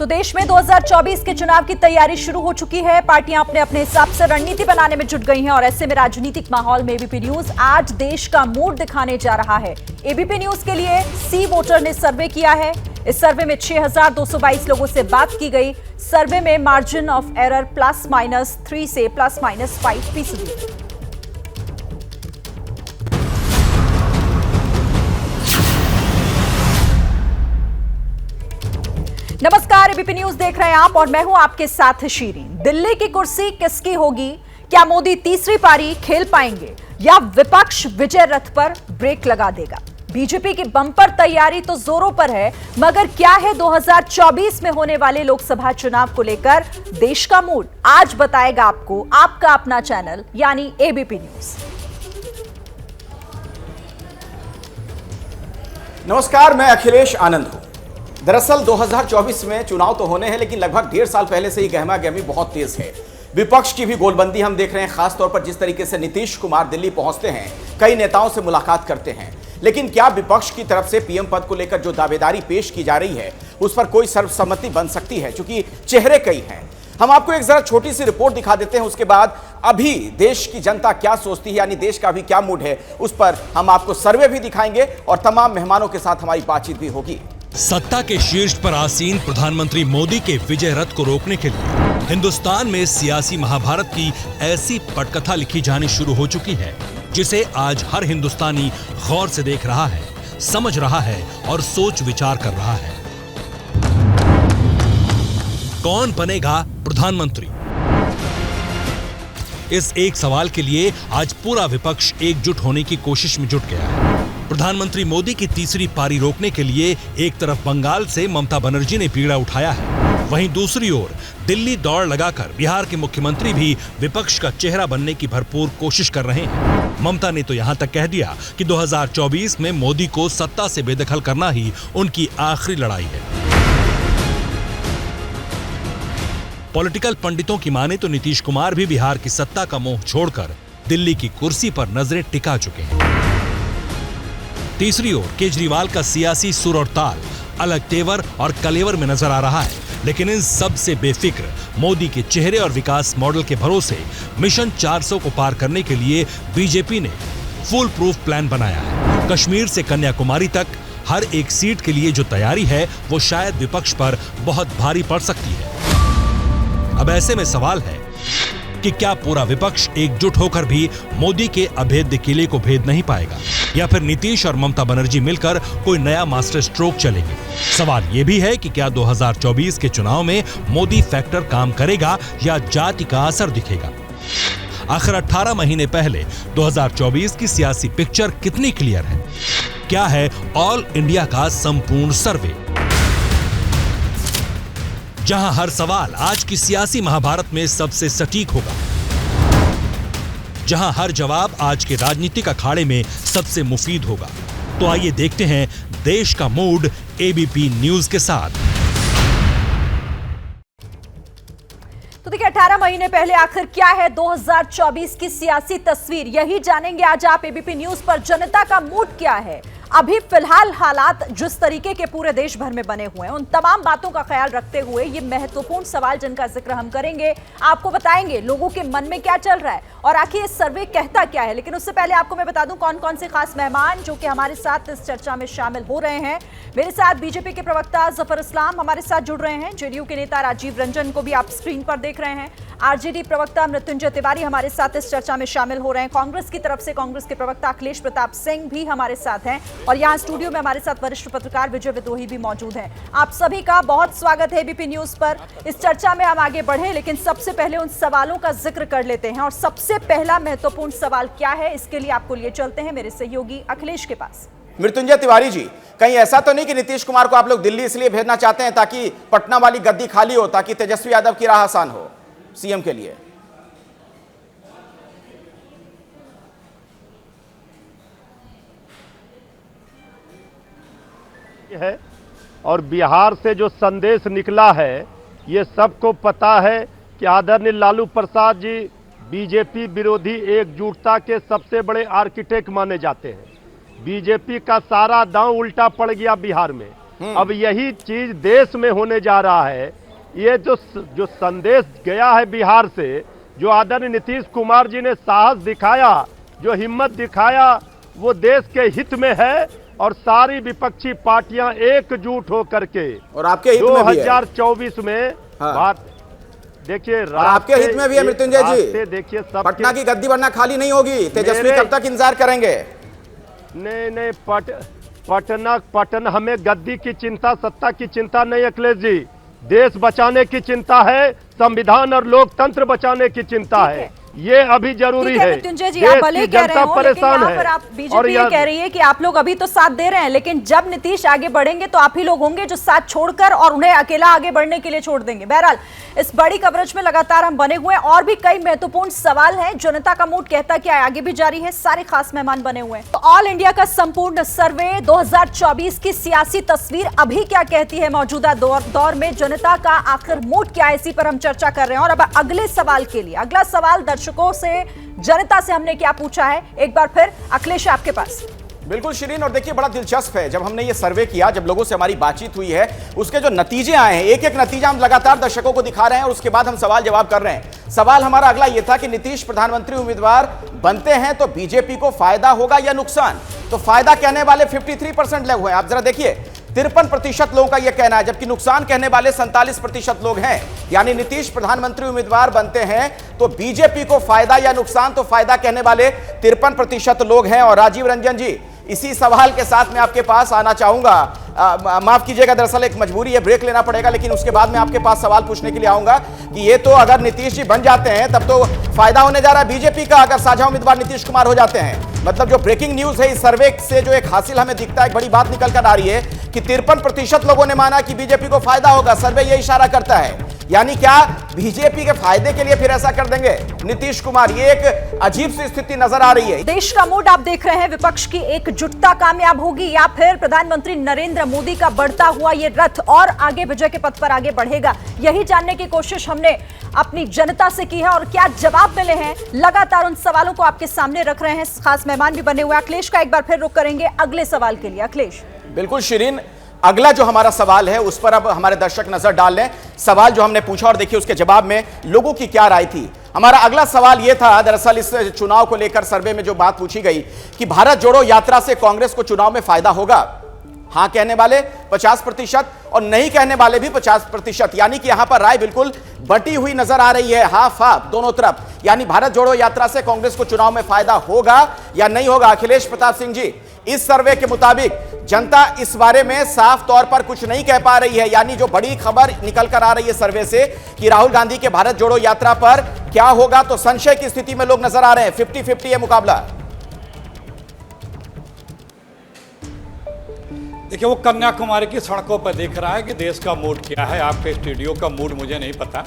तो देश में 2024 के चुनाव की तैयारी शुरू हो चुकी है। पार्टियां अपने अपने हिसाब से रणनीति बनाने में जुट गई हैं और ऐसे में राजनीतिक माहौल में एबीपी न्यूज आज देश का मूड दिखाने जा रहा है। एबीपी न्यूज के लिए सी वोटर ने सर्वे किया है। इस सर्वे में 6,222 लोगों से बात की गई। सर्वे में मार्जिन ऑफ एरर +-3 से +-5%। नमस्कार, एबीपी न्यूज देख रहे हैं आप और मैं हूं आपके साथ शीरीन। दिल्ली की कुर्सी किसकी होगी? क्या मोदी तीसरी पारी खेल पाएंगे या विपक्ष विजय रथ पर ब्रेक लगा देगा? बीजेपी की बम्पर तैयारी तो जोरों पर है, मगर क्या है 2024 में होने वाले लोकसभा चुनाव को लेकर देश का मूड? आज बताएगा आपको आपका अपना चैनल यानी एबीपी न्यूज। नमस्कार, मैं अखिलेश आनंद हूं। दरअसल 2024 में चुनाव तो होने हैं, लेकिन लगभग 1.5 साल पहले से ही गहमा गहमी बहुत तेज है। विपक्ष की भी गोलबंदी हम देख रहे हैं, खासतौर पर जिस तरीके से नीतीश कुमार दिल्ली पहुंचते हैं, कई नेताओं से मुलाकात करते हैं। लेकिन क्या विपक्ष की तरफ से पीएम पद को लेकर जो दावेदारी पेश की जा रही है उस पर कोई सर्वसम्मति बन सकती है? क्योंकि चेहरे कई हैं। हम आपको एक जरा छोटी सी रिपोर्ट दिखा देते हैं, उसके बाद अभी देश की जनता क्या सोचती है, यानी देश का अभी क्या मूड है, उस पर हम आपको सर्वे भी दिखाएंगे और तमाम मेहमानों के साथ हमारी बातचीत भी होगी। सत्ता के शीर्ष पर आसीन प्रधानमंत्री मोदी के विजय रथ को रोकने के लिए हिंदुस्तान में सियासी महाभारत की ऐसी पटकथा लिखी जानी शुरू हो चुकी है जिसे आज हर हिंदुस्तानी गौर से देख रहा है, समझ रहा है और सोच विचार कर रहा है। कौन बनेगा प्रधानमंत्री? इस एक सवाल के लिए आज पूरा विपक्ष एकजुट होने की कोशिश में जुट गया है। प्रधानमंत्री मोदी की तीसरी पारी रोकने के लिए एक तरफ बंगाल से ममता बनर्जी ने बीड़ा उठाया है, वहीं दूसरी ओर दिल्ली दौड़ लगाकर बिहार के मुख्यमंत्री भी विपक्ष का चेहरा बनने की भरपूर कोशिश कर रहे हैं। ममता ने तो यहां तक कह दिया कि 2024 में मोदी को सत्ता से बेदखल करना ही उनकी आखिरी लड़ाई है। पॉलिटिकल पंडितों की माने तो नीतीश कुमार भी बिहार की सत्ता का मोह छोड़कर दिल्ली की कुर्सी पर नजरें टिका चुके हैं। तीसरी ओर केजरीवाल का सियासी सुर और ताल अलग तेवर और कलेवर में नजर आ रहा है, लेकिन इन सब से बेफिक्र मोदी के चेहरे और विकास मॉडल के भरोसे मिशन 400 को पार करने के लिए बीजेपी ने फुल प्रूफ प्लान बनाया है। कश्मीर से कन्याकुमारी तक हर एक सीट के लिए जो तैयारी है वो शायद विपक्ष पर बहुत भारी पड़ सकती है। अब ऐसे में सवाल है कि क्या पूरा विपक्ष एकजुट होकर भी मोदी के अभेद्य किले को भेद नहीं पाएगा, या फिर नीतीश और ममता बनर्जी मिलकर कोई नया मास्टर स्ट्रोक चलेंगे? सवाल यह भी है कि क्या 2024 के चुनाव में मोदी फैक्टर काम करेगा या जाति का असर दिखेगा? आखिर 18 महीने पहले 2024 की सियासी पिक्चर कितनी क्लियर है? क्या है ऑल इंडिया का संपूर्ण सर्वे, जहां हर सवाल आज की सियासी महाभारत में सबसे सटीक होगा, जहां हर जवाब आज के राजनीतिक अखाड़े में सबसे मुफीद होगा। तो आइए देखते हैं देश का मूड एबीपी न्यूज के साथ। तो देखिए, 18 महीने पहले आखिर क्या है 2024 की सियासी तस्वीर, यही जानेंगे आज आप एबीपी न्यूज पर। जनता का मूड क्या है? अभी फिलहाल हालात जिस तरीके के पूरे देश भर में बने हुए हैं, उन तमाम बातों का ख्याल रखते हुए ये महत्वपूर्ण सवाल जिनका जिक्र हम करेंगे, आपको बताएंगे लोगों के मन में क्या चल रहा है और आखिर ये सर्वे कहता क्या है। लेकिन उससे पहले आपको मैं बता दूं कौन कौन से खास मेहमान जो कि हमारे साथ इस चर्चा में शामिल हो रहे हैं। मेरे साथ बीजेपी के प्रवक्ता जफर इस्लाम हमारे साथ जुड़ रहे हैं, जेडीयू के नेता राजीव रंजन को भी आप स्क्रीन पर देख रहे हैं, आरजेडी प्रवक्ता मृत्युंजय तिवारी हमारे साथ इस चर्चा में शामिल हो रहे हैं, कांग्रेस की तरफ से कांग्रेस के प्रवक्ता अखिलेश प्रताप सिंह भी हमारे साथ हैं और यहाँ स्टूडियो में हमारे साथ वरिष्ठ पत्रकार विजय विद्रोही भी मौजूद हैं। आप सभी का बहुत स्वागत है एबीपी न्यूज पर। इस चर्चा में हम आगे बढ़े, लेकिन सबसे पहले उन सवालों का जिक्र कर लेते हैं और सबसे पहला महत्वपूर्ण सवाल क्या है, इसके लिए आपको लिए चलते हैं मेरे सहयोगी अखिलेश के पास। मृत्युंजय तिवारी जी, कहीं ऐसा तो नहीं कि नीतीश कुमार को आप लोग दिल्ली इसलिए भेजना चाहते हैं ताकि पटना वाली गद्दी खाली हो, ताकि तेजस्वी यादव की राह आसान हो सीएम के लिए? है और बिहार से जो संदेश निकला है ये सबको पता है कि आदरणीय लालू प्रसाद जी बीजेपी विरोधी एकजुटता के सबसे बड़े आर्किटेक्ट माने जाते हैं। बीजेपी का सारा दांव उल्टा पड़ गया बिहार में। अब यही चीज देश में होने जा रहा है। ये जो संदेश गया है बिहार से, जो आदरणीय नीतीश कुमार जी ने साहस दिखाया, जो हिम्मत दिखाया, वो देश के हित में है और सारी विपक्षी पार्टियां एकजुट होकर के और आपके हित में भी है। 2024 में बात देखिए, आपके हित में भी है मृत्युंजय जी। देखिए, सब पटना की गद्दी बनना खाली नहीं होगी। तेजस्वी कब तक इंतजार करेंगे? नहीं, पटना हमें गद्दी की चिंता, सत्ता की चिंता नहीं अखिलेश जी, देश बचाने की चिंता है, संविधान और लोकतंत्र बचाने की चिंता है। ये अभी जरूरी है। मृत्युंजय जी, आप भले कह रहे हो, लेकिन यहाँ पर आप बीजेपी ये कह रही है कि आप लोग अभी तो साथ दे रहे हैं, लेकिन जब नीतीश आगे बढ़ेंगे तो आप ही लोग होंगे जो साथ छोड़कर और उन्हें अकेला आगे बढ़ने के लिए छोड़ देंगे। बहरहाल, इस बड़ी कवरेज में लगातार हम बने हुए हैं और भी कई महत्वपूर्ण सवाल हैं। जनता का मूड कहता क्या आगे भी जारी है, सारे खास मेहमान बने हुए हैं। तो ऑल इंडिया का संपूर्ण सर्वे 2024 की सियासी तस्वीर अभी क्या कहती है, मौजूदा दौर में जनता का आखिर मूड क्या है, इसी पर हम चर्चा कर रहे हैं। और अब अगले सवाल के लिए, अगला सवाल दर्शकों से, जनता से हमने क्या पूछा है, एक बार फिर अखिलेश आपके पास। बिल्कुल शिरीन, और देखिए बड़ा दिलचस्प है, जब हमने ये सर्वे किया, जब लोगों से हमारी बातचीत हुई है, उसके जो नतीजे आए हैं, एक एक नतीजा हम लगातार दर्शकों को दिखा रहे हैं और उसके बाद हम सवाल जवाब कर रहे हैं। सवाल हमारा अगला ये था कि नीतीश प्रधानमंत्री उम्मीदवार बनते हैं तो बीजेपी को फायदा होगा या नुकसान? तो फायदा कहने वाले 53% लोग हैं। आप जरा देखिए, 53% लोगों का यह कहना है, जबकि नुकसान कहने वाले 47% लोग हैं। यानी नीतीश प्रधानमंत्री उम्मीदवार बनते हैं तो बीजेपी को फायदा या नुकसान? तो फायदा कहने वाले 53% लोग हैं। और राजीव रंजन जी, इसी सवाल के साथ मैं आपके पास आना चाहूंगा। माफ कीजिएगा, दरअसल एक मजबूरी है, ब्रेक लेना पड़ेगा, लेकिन उसके बाद मैं आपके पास सवाल पूछने के लिए आऊंगा कि ये तो अगर नीतीश जी बन जाते हैं तब तो फायदा होने जा रहा है बीजेपी का, अगर साझा उम्मीदवार नीतीश कुमार हो जाते हैं। मतलब जो ब्रेकिंग न्यूज है इस सर्वे से, जो एक हासिल हमें दिखता है, एक बड़ी बात निकल कर आ रही है कि 53% लोगों ने माना कि बीजेपी को फायदा होगा। सर्वे ये इशारा करता है, यानी क्या बीजेपी के फायदे के लिए फिर ऐसा कर देंगे नीतीश कुमार? ये एक अजीब सी स्थिति नजर आ रही है। देश का मूड आप देख रहे हैं, विपक्ष की एकजुटता कामयाब होगी या फिर प्रधानमंत्री नरेंद्र मोदी का बढ़ता हुआ ये रथ और आगे विजय के पथ पर आगे बढ़ेगा? यही जानने की कोशिश हमने अपनी जनता से की है और क्या जवाब मिले हैं, लगातार उन सवालों को आपके सामने रख रहे हैं। खास मेहमान भी बने हुए। अखिलेश का एक बार फिर रुख करेंगे अगले सवाल के लिए। अखिलेश। बिल्कुल शिरीन, अगला जो हमारा सवाल है उस पर अब हमारे दर्शक नजर डाल लें। सवाल जो हमने पूछा और देखिए उसके जवाब में लोगों की क्या राय थी। हमारा अगला सवाल यह था, दरअसल इस चुनाव को लेकर सर्वे में जो बात पूछी गई कि भारत जोड़ो यात्रा से कांग्रेस को चुनाव में फायदा होगा। हां कहने वाले 50% और नहीं कहने वाले भी 50%, यानी कि यहां पर राय बिल्कुल बटी हुई नजर आ रही है, हाफ हाफ दोनों तरफ। यानी भारत जोड़ो यात्रा से कांग्रेस को चुनाव में फायदा होगा या नहीं होगा? अखिलेश प्रताप सिंह जी, इस सर्वे के मुताबिक जनता इस बारे में साफ तौर पर कुछ नहीं कह पा रही है। यानी जो बड़ी खबर निकल कर आ रही है सर्वे से कि राहुल गांधी के भारत जोड़ो यात्रा पर क्या होगा, तो संशय की स्थिति में लोग नजर आ रहे हैं। 50-50 है मुकाबला। देखिए, वो कन्याकुमारी की सड़कों पर देख रहा है कि देश का मूड क्या है। आपके स्टूडियो का मूड मुझे नहीं पता,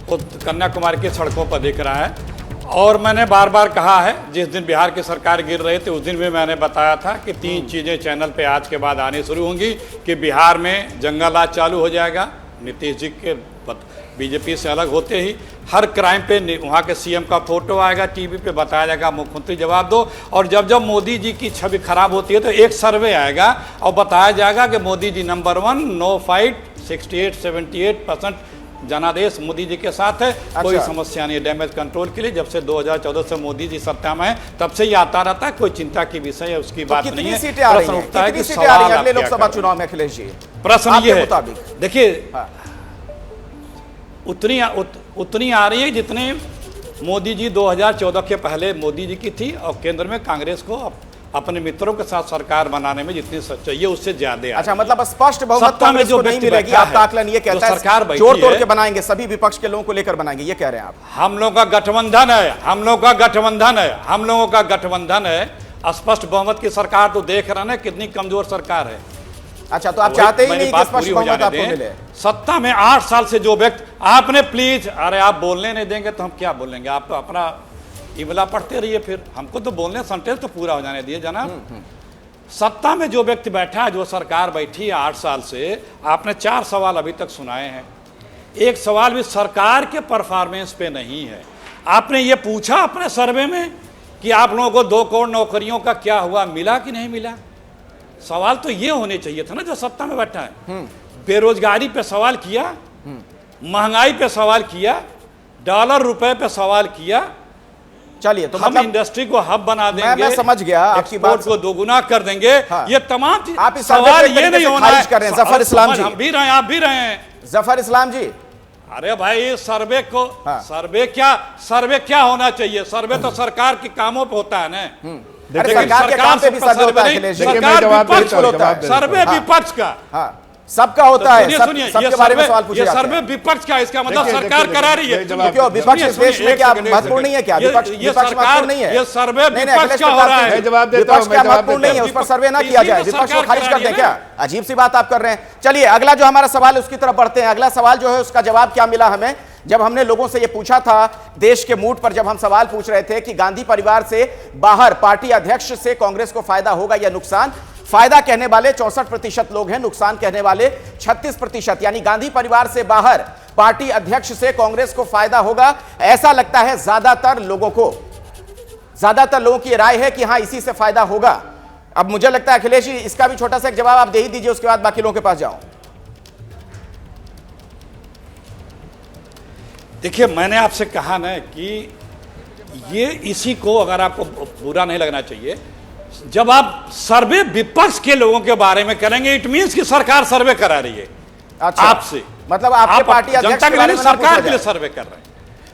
वो कन्याकुमारी की सड़कों पर देख रहा है। और मैंने बार बार कहा है, जिस दिन बिहार की सरकार गिर रही थी उस दिन भी मैंने बताया था कि 3 चीज़ें चैनल पे आज के बाद आनी शुरू होंगी कि बिहार में जंगल राज चालू हो जाएगा, नीतीश जी के बीजेपी से अलग होते ही हर क्राइम पे वहाँ के सीएम का फोटो आएगा, टीवी पे बताया जाएगा मुख्यमंत्री जवाब दो। और जब जब मोदी जी की छवि खराब होती है तो एक सर्वे आएगा और बताया जाएगा कि Modi ji number 1, no fight, 68-78% जनादेश मोदी जी के साथ है। अच्छा। कोई समस्या नहीं है डैमेज कंट्रोल के लिए। जब से 2014 से मोदी जी सत्ता में है तब से ये आता रहता है, कोई चिंता की विषय है उसकी बात नहीं है। प्रश्न उठता है कि अगले लोकसभा चुनाव में अखिलेश जी, प्रश्न ये है, देखिए उतनी आ रही है जितनी मोदी जी 2014 के पहले मोदी जी की थी और केंद्र में कांग्रेस को अपने मित्रों के साथ सरकार बनाने में जितनी चाहिए उससे ज्यादा। अच्छा, मतलब स्पष्ट बहुमत कांग्रेस को नहीं मिलेगी, आपका आकलन ये कहता है सरकार जोड़ तोड़ के बनाएंगे, सभी विपक्ष के लोगों को लेकर बनाएंगे, ये कह रहे हैं आप? हम लोगों का गठबंधन है, हम लोगों का गठबंधन है। स्पष्ट बहुमत की सरकार तो देख रहे हैं कितनी कमजोर सरकार है। अच्छा, तो आप चाहते ही नहीं कि स्पष्ट बहुमत आपको मिले? सत्ता में 8 साल से जो व्यक्ति आपने प्लीज, अरे आप बोलने नहीं देंगे तो हम क्या बोलेंगे? आप तो अपना इमला पढ़ते रहिए, फिर हमको तो बोलने सेंटेंस तो पूरा हो जाने दिए जनाब। सत्ता में जो व्यक्ति बैठा है, जो सरकार बैठी है 8 साल से, आपने 4 सवाल अभी तक सुनाए हैं, एक सवाल भी सरकार के परफॉर्मेंस पे नहीं है। आपने ये पूछा अपने सर्वे में कि आप लोगों को 2 करोड़ नौकरियों का क्या हुआ, मिला कि नहीं मिला? सवाल तो ये होने चाहिए था ना जो सत्ता में बैठा है। बेरोजगारी पे सवाल किया, महंगाई पे सवाल किया, डॉलर रुपए पे सवाल किया। चलिए, तो हम मतलब इंडस्ट्री को हब बना देंगे, मैं समझ गया आपकी बात एक्सपोर्ट को दोगुना कर देंगे। हाँ। ये तमाम चीज, आप इस सर्वे सवाल को एक ये नहीं तरीके से होना खारिज कर रहे हैं, जफर इस्लाम जी। हम भी रहे हैं, आप भी रहे हैं। जफर इस्लाम जी, अरे भाई सर्वे को, हाँ। सर्वे क्या होना चाहिए? सर्वे तो सरकार के कामों पे होता है ना। अरे सरकार के काम पे भी सर्वे होता है अखिलेश जी। सरकार विपक्ष होता है, सर्वे हाँ। विपक्ष का। हाँ, सबका होता है, सुनिए, सबके बारे में सवाल पूछे ये जाते सर्वे हैं। विपक्ष का, इसका मतलब सरकार करा रही है। क्यों विपक्ष इस देश में क्या महत्वपूर्ण नहीं है? क्या विपक्ष महत्वपूर्ण नहीं है? ये सर्वे नहीं, विपक्ष का हो रहा है। विपक्ष क्या महत्वपूर्ण नहीं है? उस पर सर्वे ना किया जाए, विपक्ष को खारिज कर दें क्या? अजीब सी बात आप कर रहे हैं। चलिए अगला जो हमारा सवाल है उसकी तरफ बढ़ते हैं। अगला सवाल जो है उसका जवाब क्या मिला हमें, जब हमने लोगों से ये पूछा था देश के मूड पर, जब हम सवाल पूछ रहे थे कि गांधी परिवार से बाहर पार्टी अध्यक्ष से कांग्रेस को फायदा होगा या नुकसान, फायदा कहने वाले 64% लोग हैं, नुकसान कहने वाले 36%। यानी गांधी परिवार से बाहर पार्टी अध्यक्ष से कांग्रेस को फायदा होगा, ऐसा लगता है ज्यादातर लोगों को। ज्यादातर लोगों की राय है कि हां इसी से फायदा होगा। अब मुझे लगता है अखिलेश जी इसका भी छोटा सा एक जवाब आप दे ही दीजिए, उसके बाद बाकी लोगों के पास जाऊं। देखिए, मैंने आपसे कहा ना कि ये इसी को अगर आपको बुरा नहीं लगना चाहिए, जब आप सर्वे विपक्ष के लोगों के बारे में करेंगे, इट मींस कि सरकार सर्वे करा रही है। अच्छा, आपसे मतलब आपके पार्टी अध्यक्ष जनता के लिए, सरकार के लिए सर्वे कर रहे हैं।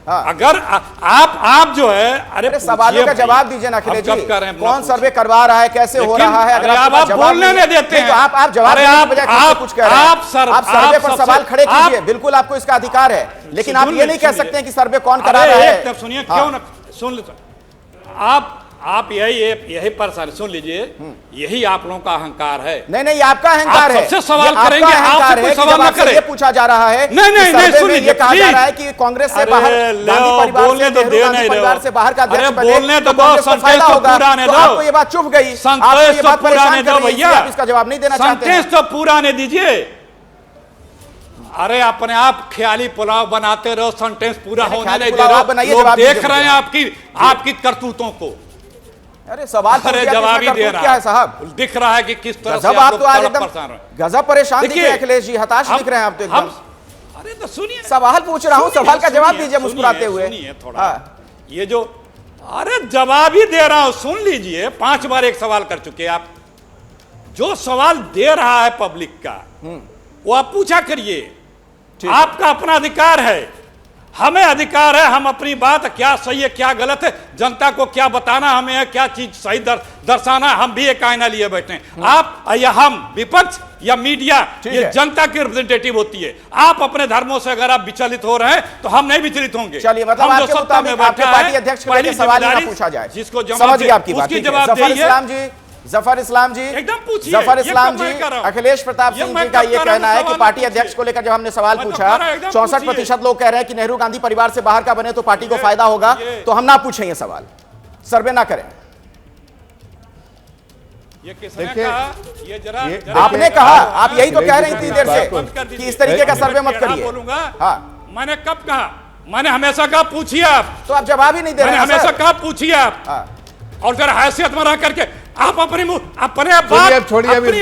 हाँ। अगर आप जो है, अरे सवालों का जवाब दीजिए ना अखिलेश जी, कब कर रहे हैं? कौन सर्वे करवा रहा है, कैसे हो रहा है? अगर आप बोलने नहीं देते हैं, तो आप जवाब देने के बजाय किससे कुछ कह रहे हैं? आप सर्वे पर सवाल खड़े कीजिए, बिल्कुल आपको इसका अधिकार है, लेकिन आप ये नहीं कह सकते हैं कि सर्वे कौन करा रहा है। सुनिए, क्यों ना सुन लीजिए आप यही परेशानी सुन लीजिए, यही आप लोगों का अहंकार है। नहीं, आपका अहंकार है। सबसे सवाल करेंगे, आपसे कोई सवाल ना करे। ये पूछा जा रहा है, नहीं सुन लीजिए, ये कहा जा रहा है कि कांग्रेस से बाहर, गांधी परिवार से बाहर का अध्यक्ष बने तो कांग्रेस को फायदा होगा। तो आपको ये बात चुभ गई, आपको ये बात परेशान कर रही है, आप इसका जवाब नहीं देना चाहते हैं। तो पूरा नहीं दीजिए। अरे अपने आप ख्याली पुलाव बनाते रहो, सेंटेंस पूरा होने नहीं दे रहे। लोग देख रहे हैं आपकी करतूतों को। अरे सवाल जवाब ही दे रहा है साहब, दिख रहा है कि किस तरह से आप तो आज एकदम गजब परेशान दिख रहे हैं अखिलेश जी, हताश दिख रहे हैं आप तो एकदम। अरे तो सुनिए, सवाल पूछ रहा हूं, सवाल का जवाब दीजिए मुस्कुराते हुए। सुनिए थोड़ा, ये जो, अरे जवाब ही दे रहा हूं, सुन लीजिए। 5 बार एक सवाल कर चुके आप। जो सवाल दे रहा है पब्लिक का, वो आप पूछा करिए। आपका अपना अधिकार है, हमें अधिकार है, हम अपनी बात क्या सही है क्या गलत है, जनता को क्या बताना हमें है, क्या चीज सही दर्शाना, हम भी एक आईना लिए बैठे हैं। आप या हम विपक्ष या मीडिया, ये जनता की रिप्रेजेंटेटिव होती है। आप अपने धर्मों से अगर आप विचलित हो रहे हैं तो हम नहीं विचलित होंगे। चलिए, मतलब आपके मुताबिक आपके पार्टी अध्यक्ष को लेकर सवाल ही ना पूछा जाए, जिसको समझ गया आपकी बात। जफर इस्लाम जी, जफर इस्लाम जी, अखिलेश प्रताप सिंह जी का यह कहना है कि पार्टी अध्यक्ष को लेकर जब हमने सवाल पूछा, 64% लोग कह रहे हैं कि नेहरू गांधी परिवार से बाहर का बने तो पार्टी को फायदा होगा, तो हम ना पूछें ये सवाल, सर्वे ना करें। ये किसने कहा? ये जरा आपने कहा, आप यही तो कह रहे हैं इतनी देर से कि इस तरीके का सर्वे मत करिए। बोलूंगा, हाँ, मैंने कब कहा? मैंने हमेशा कहा पूछिए आप, तो आप जवाब ही नहीं दे रहे हैं। मैंने हमेशा कहा पूछिए आप, और फिर हैसियत में रह करके आप अपनी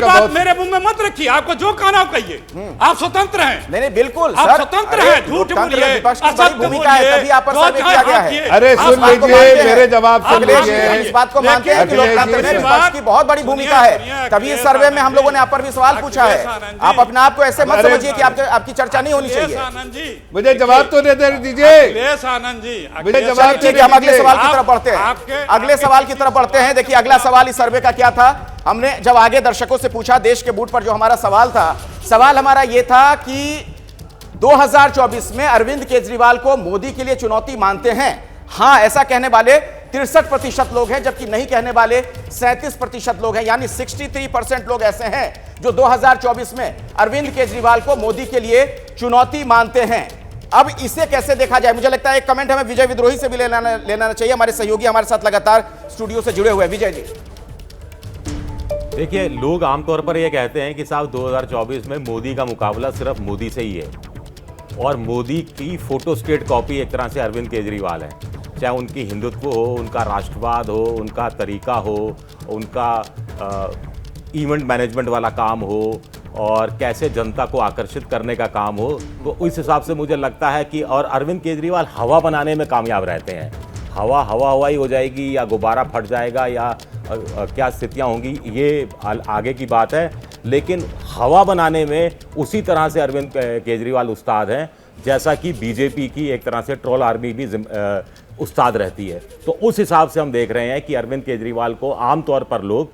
बात मेरे मुंह में मत रखिए। आपको जो कहना हो कहिए, आप स्वतंत्र हैं। नहीं बिल्कुल आप स्वतंत्र हैं, झूठ बोलिए, विपक्ष की बड़ी भूमिका है, तभी आप पर सर्वे किया गया है। अरे सुन लीजिए, मेरे जवाब सुन लीजिए। इस बात को मानते हैं कि लोकतंत्र में विपक्ष की बहुत बड़ी भूमिका है, तभी इस सर्वे में हम लोगों ने आप पर भी सवाल पूछा है। आप अपने आप को ऐसे मत समझिए कि आपकी चर्चा नहीं होनी चाहिए। आनंद जी, मुझे जवाब तो दे दीजिए। आनंद जी, मुझे जवाब ठीक है, हम अगले सवाल की तरफ बढ़ते हैं। अगले सवाल की तरफ बढ़ते हैं। देखिए अगला सवाल इस सर्वे का क्या था, हमने जब आगे दर्शकों से पूछा देश के बूट पर, जो हमारा सवाल था, सवाल हमारा यह था कि 2024 में अरविंद केजरीवाल को मोदी के लिए चुनौती मानते हैं। हां ऐसा कहने वाले 63% लोग हैं, जबकि नहीं कहने वाले 37% लोग हैं। यानी 63% लोग ऐसे हैं जो 2024 में अरविंद केजरीवाल को मोदी के लिए चुनौती मानते हैं। अब इसे कैसे देखा जाए? मुझे लगता है एक कमेंट हमें विजय विद्रोही से भी लेना चाहिए। हमारे सहयोगी हमारे साथ लगातार स्टूडियो से जुड़े हुए हैं। विजय जी, देखिए, लोग आमतौर पर यह कहते हैं कि साहब 2024 में मोदी का मुकाबला सिर्फ मोदी से ही है, और मोदी की फोटोस्टेट कॉपी एक तरह से अरविंद केजरीवाल है। चाहे उनकी हिंदुत्व हो, उनका राष्ट्रवाद हो, उनका तरीका हो, उनका इवेंट मैनेजमेंट वाला काम हो और कैसे जनता को आकर्षित करने का काम हो, तो उस हिसाब से मुझे लगता है कि और अरविंद केजरीवाल हवा बनाने में कामयाब रहते हैं। हवाई हो जाएगी या गुब्बारा फट जाएगा या क्या स्थितियां होंगी ये आगे की बात है, लेकिन हवा बनाने में उसी तरह से अरविंद केजरीवाल उस्ताद हैं जैसा कि बीजेपी की एक तरह से ट्रोल आर्मी भी उस्ताद रहती है। तो उस हिसाब से हम देख रहे हैं कि अरविंद केजरीवाल को आमतौर पर लोग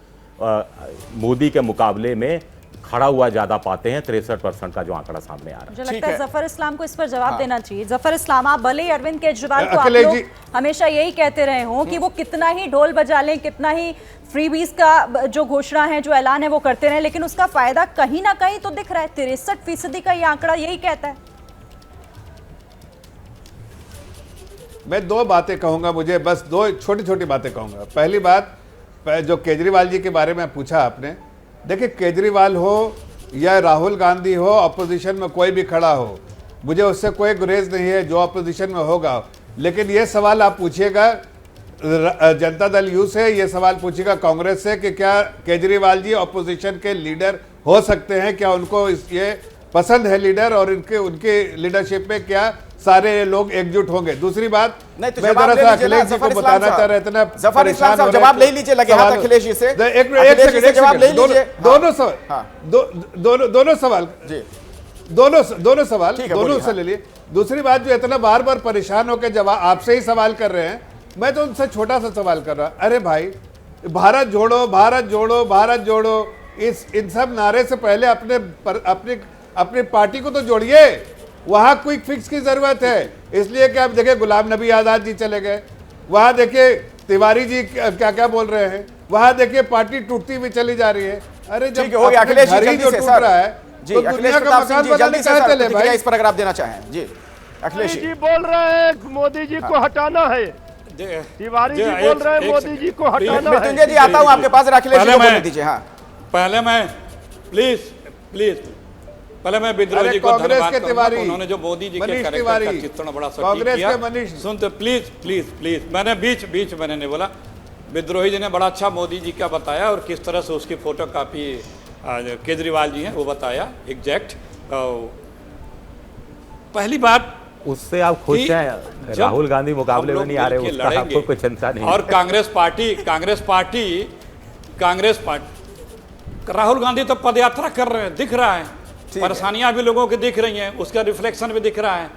मोदी के मुकाबले में खड़ा हुआ ज्यादा पाते हैं। 63% का जो आंकड़ा सामने आ रहा है। मुझे लगता है जफर इस्लाम को इस पर जवाब देना चाहिए। जफर इस्लाम, आप भले ही अरविंद केजरीवाल को आप लोग हमेशा यही कहते रहे हों कि वो कितना ही ढोल बजा लें, कितना ही फ्रीबीज का जो घोषणा है, जो ऐलान है वो करते रहे, लेकिन उसका फायदा कहीं ना कहीं तो दिख रहा है। 63% का ये आंकड़ा यही कहता है। मैं दो बातें कहूंगा, मुझे बस दो छोटी छोटी बातें कहूंगा। पहली बात, जो केजरीवाल जी के बारे में पूछा आपने, देखिए केजरीवाल हो या राहुल गांधी हो, अपोजिशन में कोई भी खड़ा हो, मुझे उससे कोई गुरेज नहीं है जो अपोजिशन में होगा। लेकिन ये सवाल आप पूछिएगा जनता दल यू से, ये सवाल पूछिएगा कांग्रेस से कि क्या केजरीवाल जी अपोजिशन के लीडर हो सकते हैं, क्या उनको ये पसंद है लीडर, और उनके लीडरशिप में क्या सारे लोग एकजुट होंगे। दूसरी बात, नहीं तो मैं जरा सा अखिलेश जी को बताना चाह रहा था, जफर इस्लाम साहब जवाब ले लीजिए, लगे हाथ अखिलेश जी से। एक सेकंड जवाब ले लीजिए। दोनों सवाल दोनों सवाल दोनों से ले लिए। दूसरी बात, जो इतना बार बार परेशान होकर जवाब आपसे ही सवाल कर रहे हैं, मैं तो उनसे छोटा सा सवाल कर रहा, अरे भाई भारत जोड़ो भारत जोड़ो भारत जोड़ो, इन सब नारे से पहले अपनी पार्टी को तो जोड़िए। वहां क्विक फिक्स की जरूरत है, इसलिए कि आप देखिए गुलाम नबी आजाद जी चले गए, वहां देखिए तिवारी जी क्या क्या बोल रहे हैं, वहां देखिए पार्टी टूटती हुई चली जा रही है। अरे जब अखिलेश घर ही जो टूट रहा है तो दुनिया का मकान बनाने कहाँ चले भाई? इस पर अगर आप देना चाहें। जी अखिलेश जी बोल रहे हैं मोदी जी को हटाना है, तिवारी जी बोल रहे हैं मोदी जी को हटाना है। मृत्युंजय जी आता हूं आपके पास, अखिलेश जी को बोलने दीजिए। हाँ, पहले मैं पहले मैं विद्रोही जी को धन्यवाद करूंगा, उन्होंने जो मोदी जी के कैरेक्टर का चित्रण बड़ा सटीक किया। सुनते प्लीज मैंने बीच मैंने नहीं बोला। विद्रोही जी ने बड़ा अच्छा मोदी जी का बताया और किस तरह से उसकी फोटो कापी केजरीवाल जी हैं वो बताया एग्जैक्ट। पहली बात, उससे आप खुश हैं? राहुल गांधी मुकाबले में नहीं आ रहे, उसका आपको कोई चिंता नहीं। और कांग्रेस पार्टी राहुल गांधी तो पदयात्रा कर रहे हैं, दिख रहा है, परेशानियां भी लोगों की दिख रही हैं, उसका रिफ्लेक्शन भी दिख रहा है,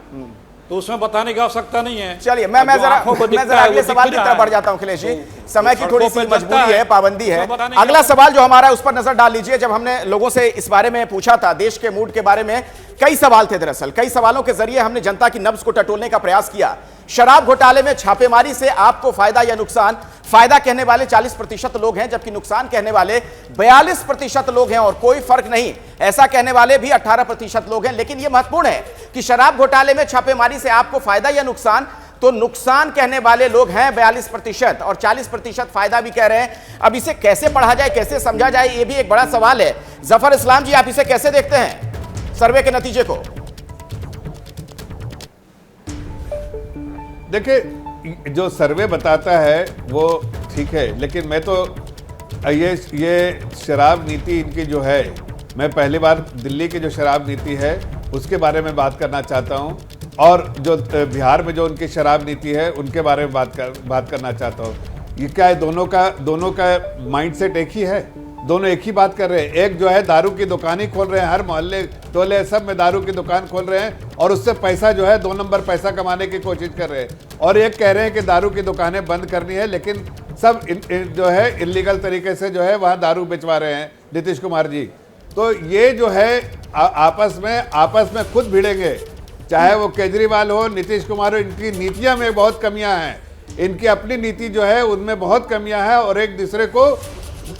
तो उसमें बताने की आवश्यकता नहीं है। चलिए मैं जरा अगले सवाल की तरफ बढ़ जाता हूं अखिलेश जी, समय की थोड़ी सी मजबूरी है, पाबंदी है। अगला सवाल जो हमारा है उस पर नजर डाल लीजिए। जब हमने लोगों से इस बारे में पूछा था, देश के मूड के बारे में, कई सवाल थे। दरअसल कई सवालों के जरिए हमने जनता की नब्ज को टटोलने का प्रयास किया। शराब घोटाले में छापेमारी से आपको फायदा या नुकसान? फायदा कहने वाले 40% लोग हैं, जबकि नुकसान कहने वाले 42% लोग हैं, और कोई फर्क नहीं ऐसा कहने वाले भी 18% लोग हैं। लेकिन यह महत्वपूर्ण है कि शराब घोटाले में छापेमारी से आपको फायदा या नुकसान, तो नुकसान कहने वाले लोग हैं 42% और 40% फायदा भी कह रहे हैं। अब इसे कैसे पढ़ा जाए, कैसे समझा जाए, यह भी एक बड़ा सवाल है। जफर इस्लाम जी, आप इसे कैसे देखते हैं, सर्वे के नतीजे को? देखिए, जो सर्वे बताता है वो ठीक है, लेकिन मैं तो ये शराब नीति इनकी जो है, मैं पहली बार दिल्ली की जो शराब नीति है उसके बारे में बात करना चाहता हूं, और जो बिहार में जो उनकी शराब नीति है उनके बारे में बात करना चाहता हूं। ये क्या है, दोनों का माइंडसेट एक ही है, दोनों एक ही बात कर रहे हैं। एक जो है दारू की दुकान ही खोल रहे हैं, हर मोहल्ले टोले सब में दारू की दुकान खोल रहे हैं, और उससे पैसा जो है 2 नंबर पैसा कमाने की कोशिश कर रहे हैं। और एक कह रहे हैं कि दारू की दुकानें बंद करनी है, लेकिन सब जो है इलीगल तरीके से जो है वहाँ दारू बेचवा रहे हैं नीतीश कुमार जी। तो ये जो है आपस में खुद भिड़ेंगे, चाहे वो केजरीवाल हो, नीतीश कुमार हो। इनकी नीतियाँ में बहुत कमियाँ हैं, इनकी अपनी नीति जो है उनमें बहुत कमियाँ हैं, और एक दूसरे को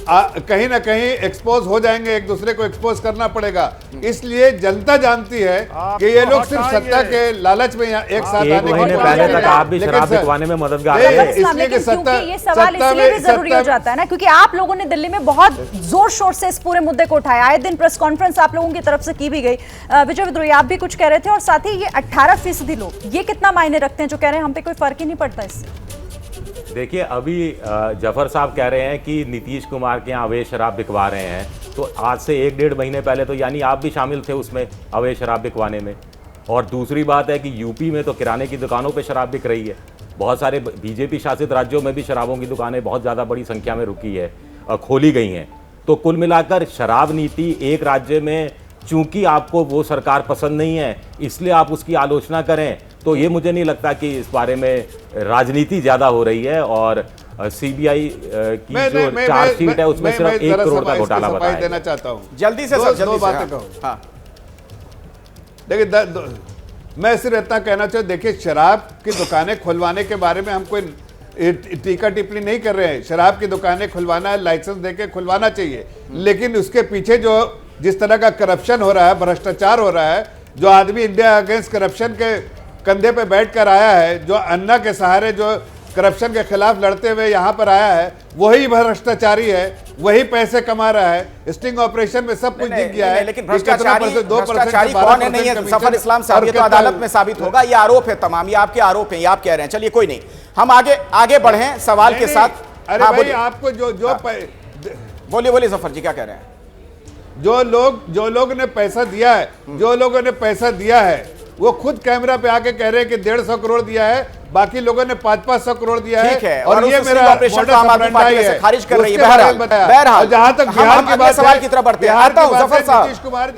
कहीं ना कहीं एक्सपोज हो जाएंगे, एक दूसरे को एक्सपोज करना पड़ेगा। इसलिए जनता जानती है कि ये लोग सिर्फ सत्ता के लालच में यहाँ एक साथ आने की कोशिश पहले तक आप भी शराब बिकवाने में मददगार है, इसलिए कि सत्ता, ये सवाल इसलिए भी जरूरी हो जाता है ना, क्योंकि आप लोगों ने दिल्ली में बहुत जोर शोर से इस पूरे मुद्दे को उठाया। आए दिन प्रेस कॉन्फ्रेंस आप लोगों की तरफ से की भी गई। विजय विद्रोही, आप भी कुछ कह रहे थे, और साथ ही ये 18% लोग, ये कितना मायने रखते हैं जो कह रहे हैं हम पे कोई फर्क ही नहीं पड़ता इससे? देखिए, अभी जफर साहब कह रहे हैं कि नीतीश कुमार के यहाँ अवैध शराब बिकवा रहे हैं, तो आज से 1-1.5 महीने पहले तो यानी आप भी शामिल थे उसमें, अवैध शराब बिकवाने में। और दूसरी बात है कि यूपी में तो किराने की दुकानों पे शराब बिक रही है। बहुत सारे बीजेपी शासित राज्यों में भी शराबों की दुकानें बहुत ज़्यादा बड़ी संख्या में रुकी है और खोली गई हैं। तो कुल मिलाकर शराब नीति एक राज्य में, चूंकि आपको वो सरकार पसंद नहीं है इसलिए आप उसकी आलोचना करें, तो ये मुझे नहीं लगता कि इस बारे में राजनीति ज़्यादा हो रही है। और सीबीआई की जो चार्जशीट है उसमें सिर्फ 1 करोड़ का घोटाला बताया देना चाहता हूँ। जल्दी से सर, जल्दी दो से, बातें हाँ। कहूँ। हाँ। देखिए, मैं सिर्फ इतना कहना चाहूँ, देखिए शराब की दुकानें खुलवाने के बारे में हम कोई टीका टिप्पणी नहीं कर रहे हैं। शराब की दुकानें खुलवाना है, लाइसेंस देके खुलवाना चाहिए, लेकिन उसके पीछे जो जिस तरह का करप्शन हो रहा है, भ्रष्टाचार हो रहा है, जो आदमी इंडिया अगेंस्ट करप्शन के कंधे पे बैठ कर आया है, जो अन्ना के सहारे जो करप्शन के खिलाफ लड़ते हुए यहाँ पर आया है, वही भ्रष्टाचारी है, वही पैसे कमा रहा है। स्टिंग ऑपरेशन में सब कुछ दिख गया है। लेकिन भ्रष्टाचारी कौन है? नहीं है सफर इस्लाम साहब, ये तो अदालत में साबित होगा। ये आरोप है तमाम, ये आपके आरोप हैं, ये आप कह रहे हैं। चलिए कोई नहीं, हम आगे बढ़े सवाल के साथ। अरे भाई, आपको बोलिए जफर जी, क्या कह रहे हैं? जो लोग ने पैसा दिया है, जो लोगों ने पैसा दिया है, वो खुद कैमरा पे आके कह रहे हैं कि 150 करोड़ दिया है, बाकी लोगों ने 500 करोड़ दिया है। ठीक है, और ये मेरा ऑपरेशन को आम आदमी पार्टी से खारिज कर रही है। बहरहाल जहां तक बिहार की बात, सवाल की तरफ बढ़ते हैं। आता हूं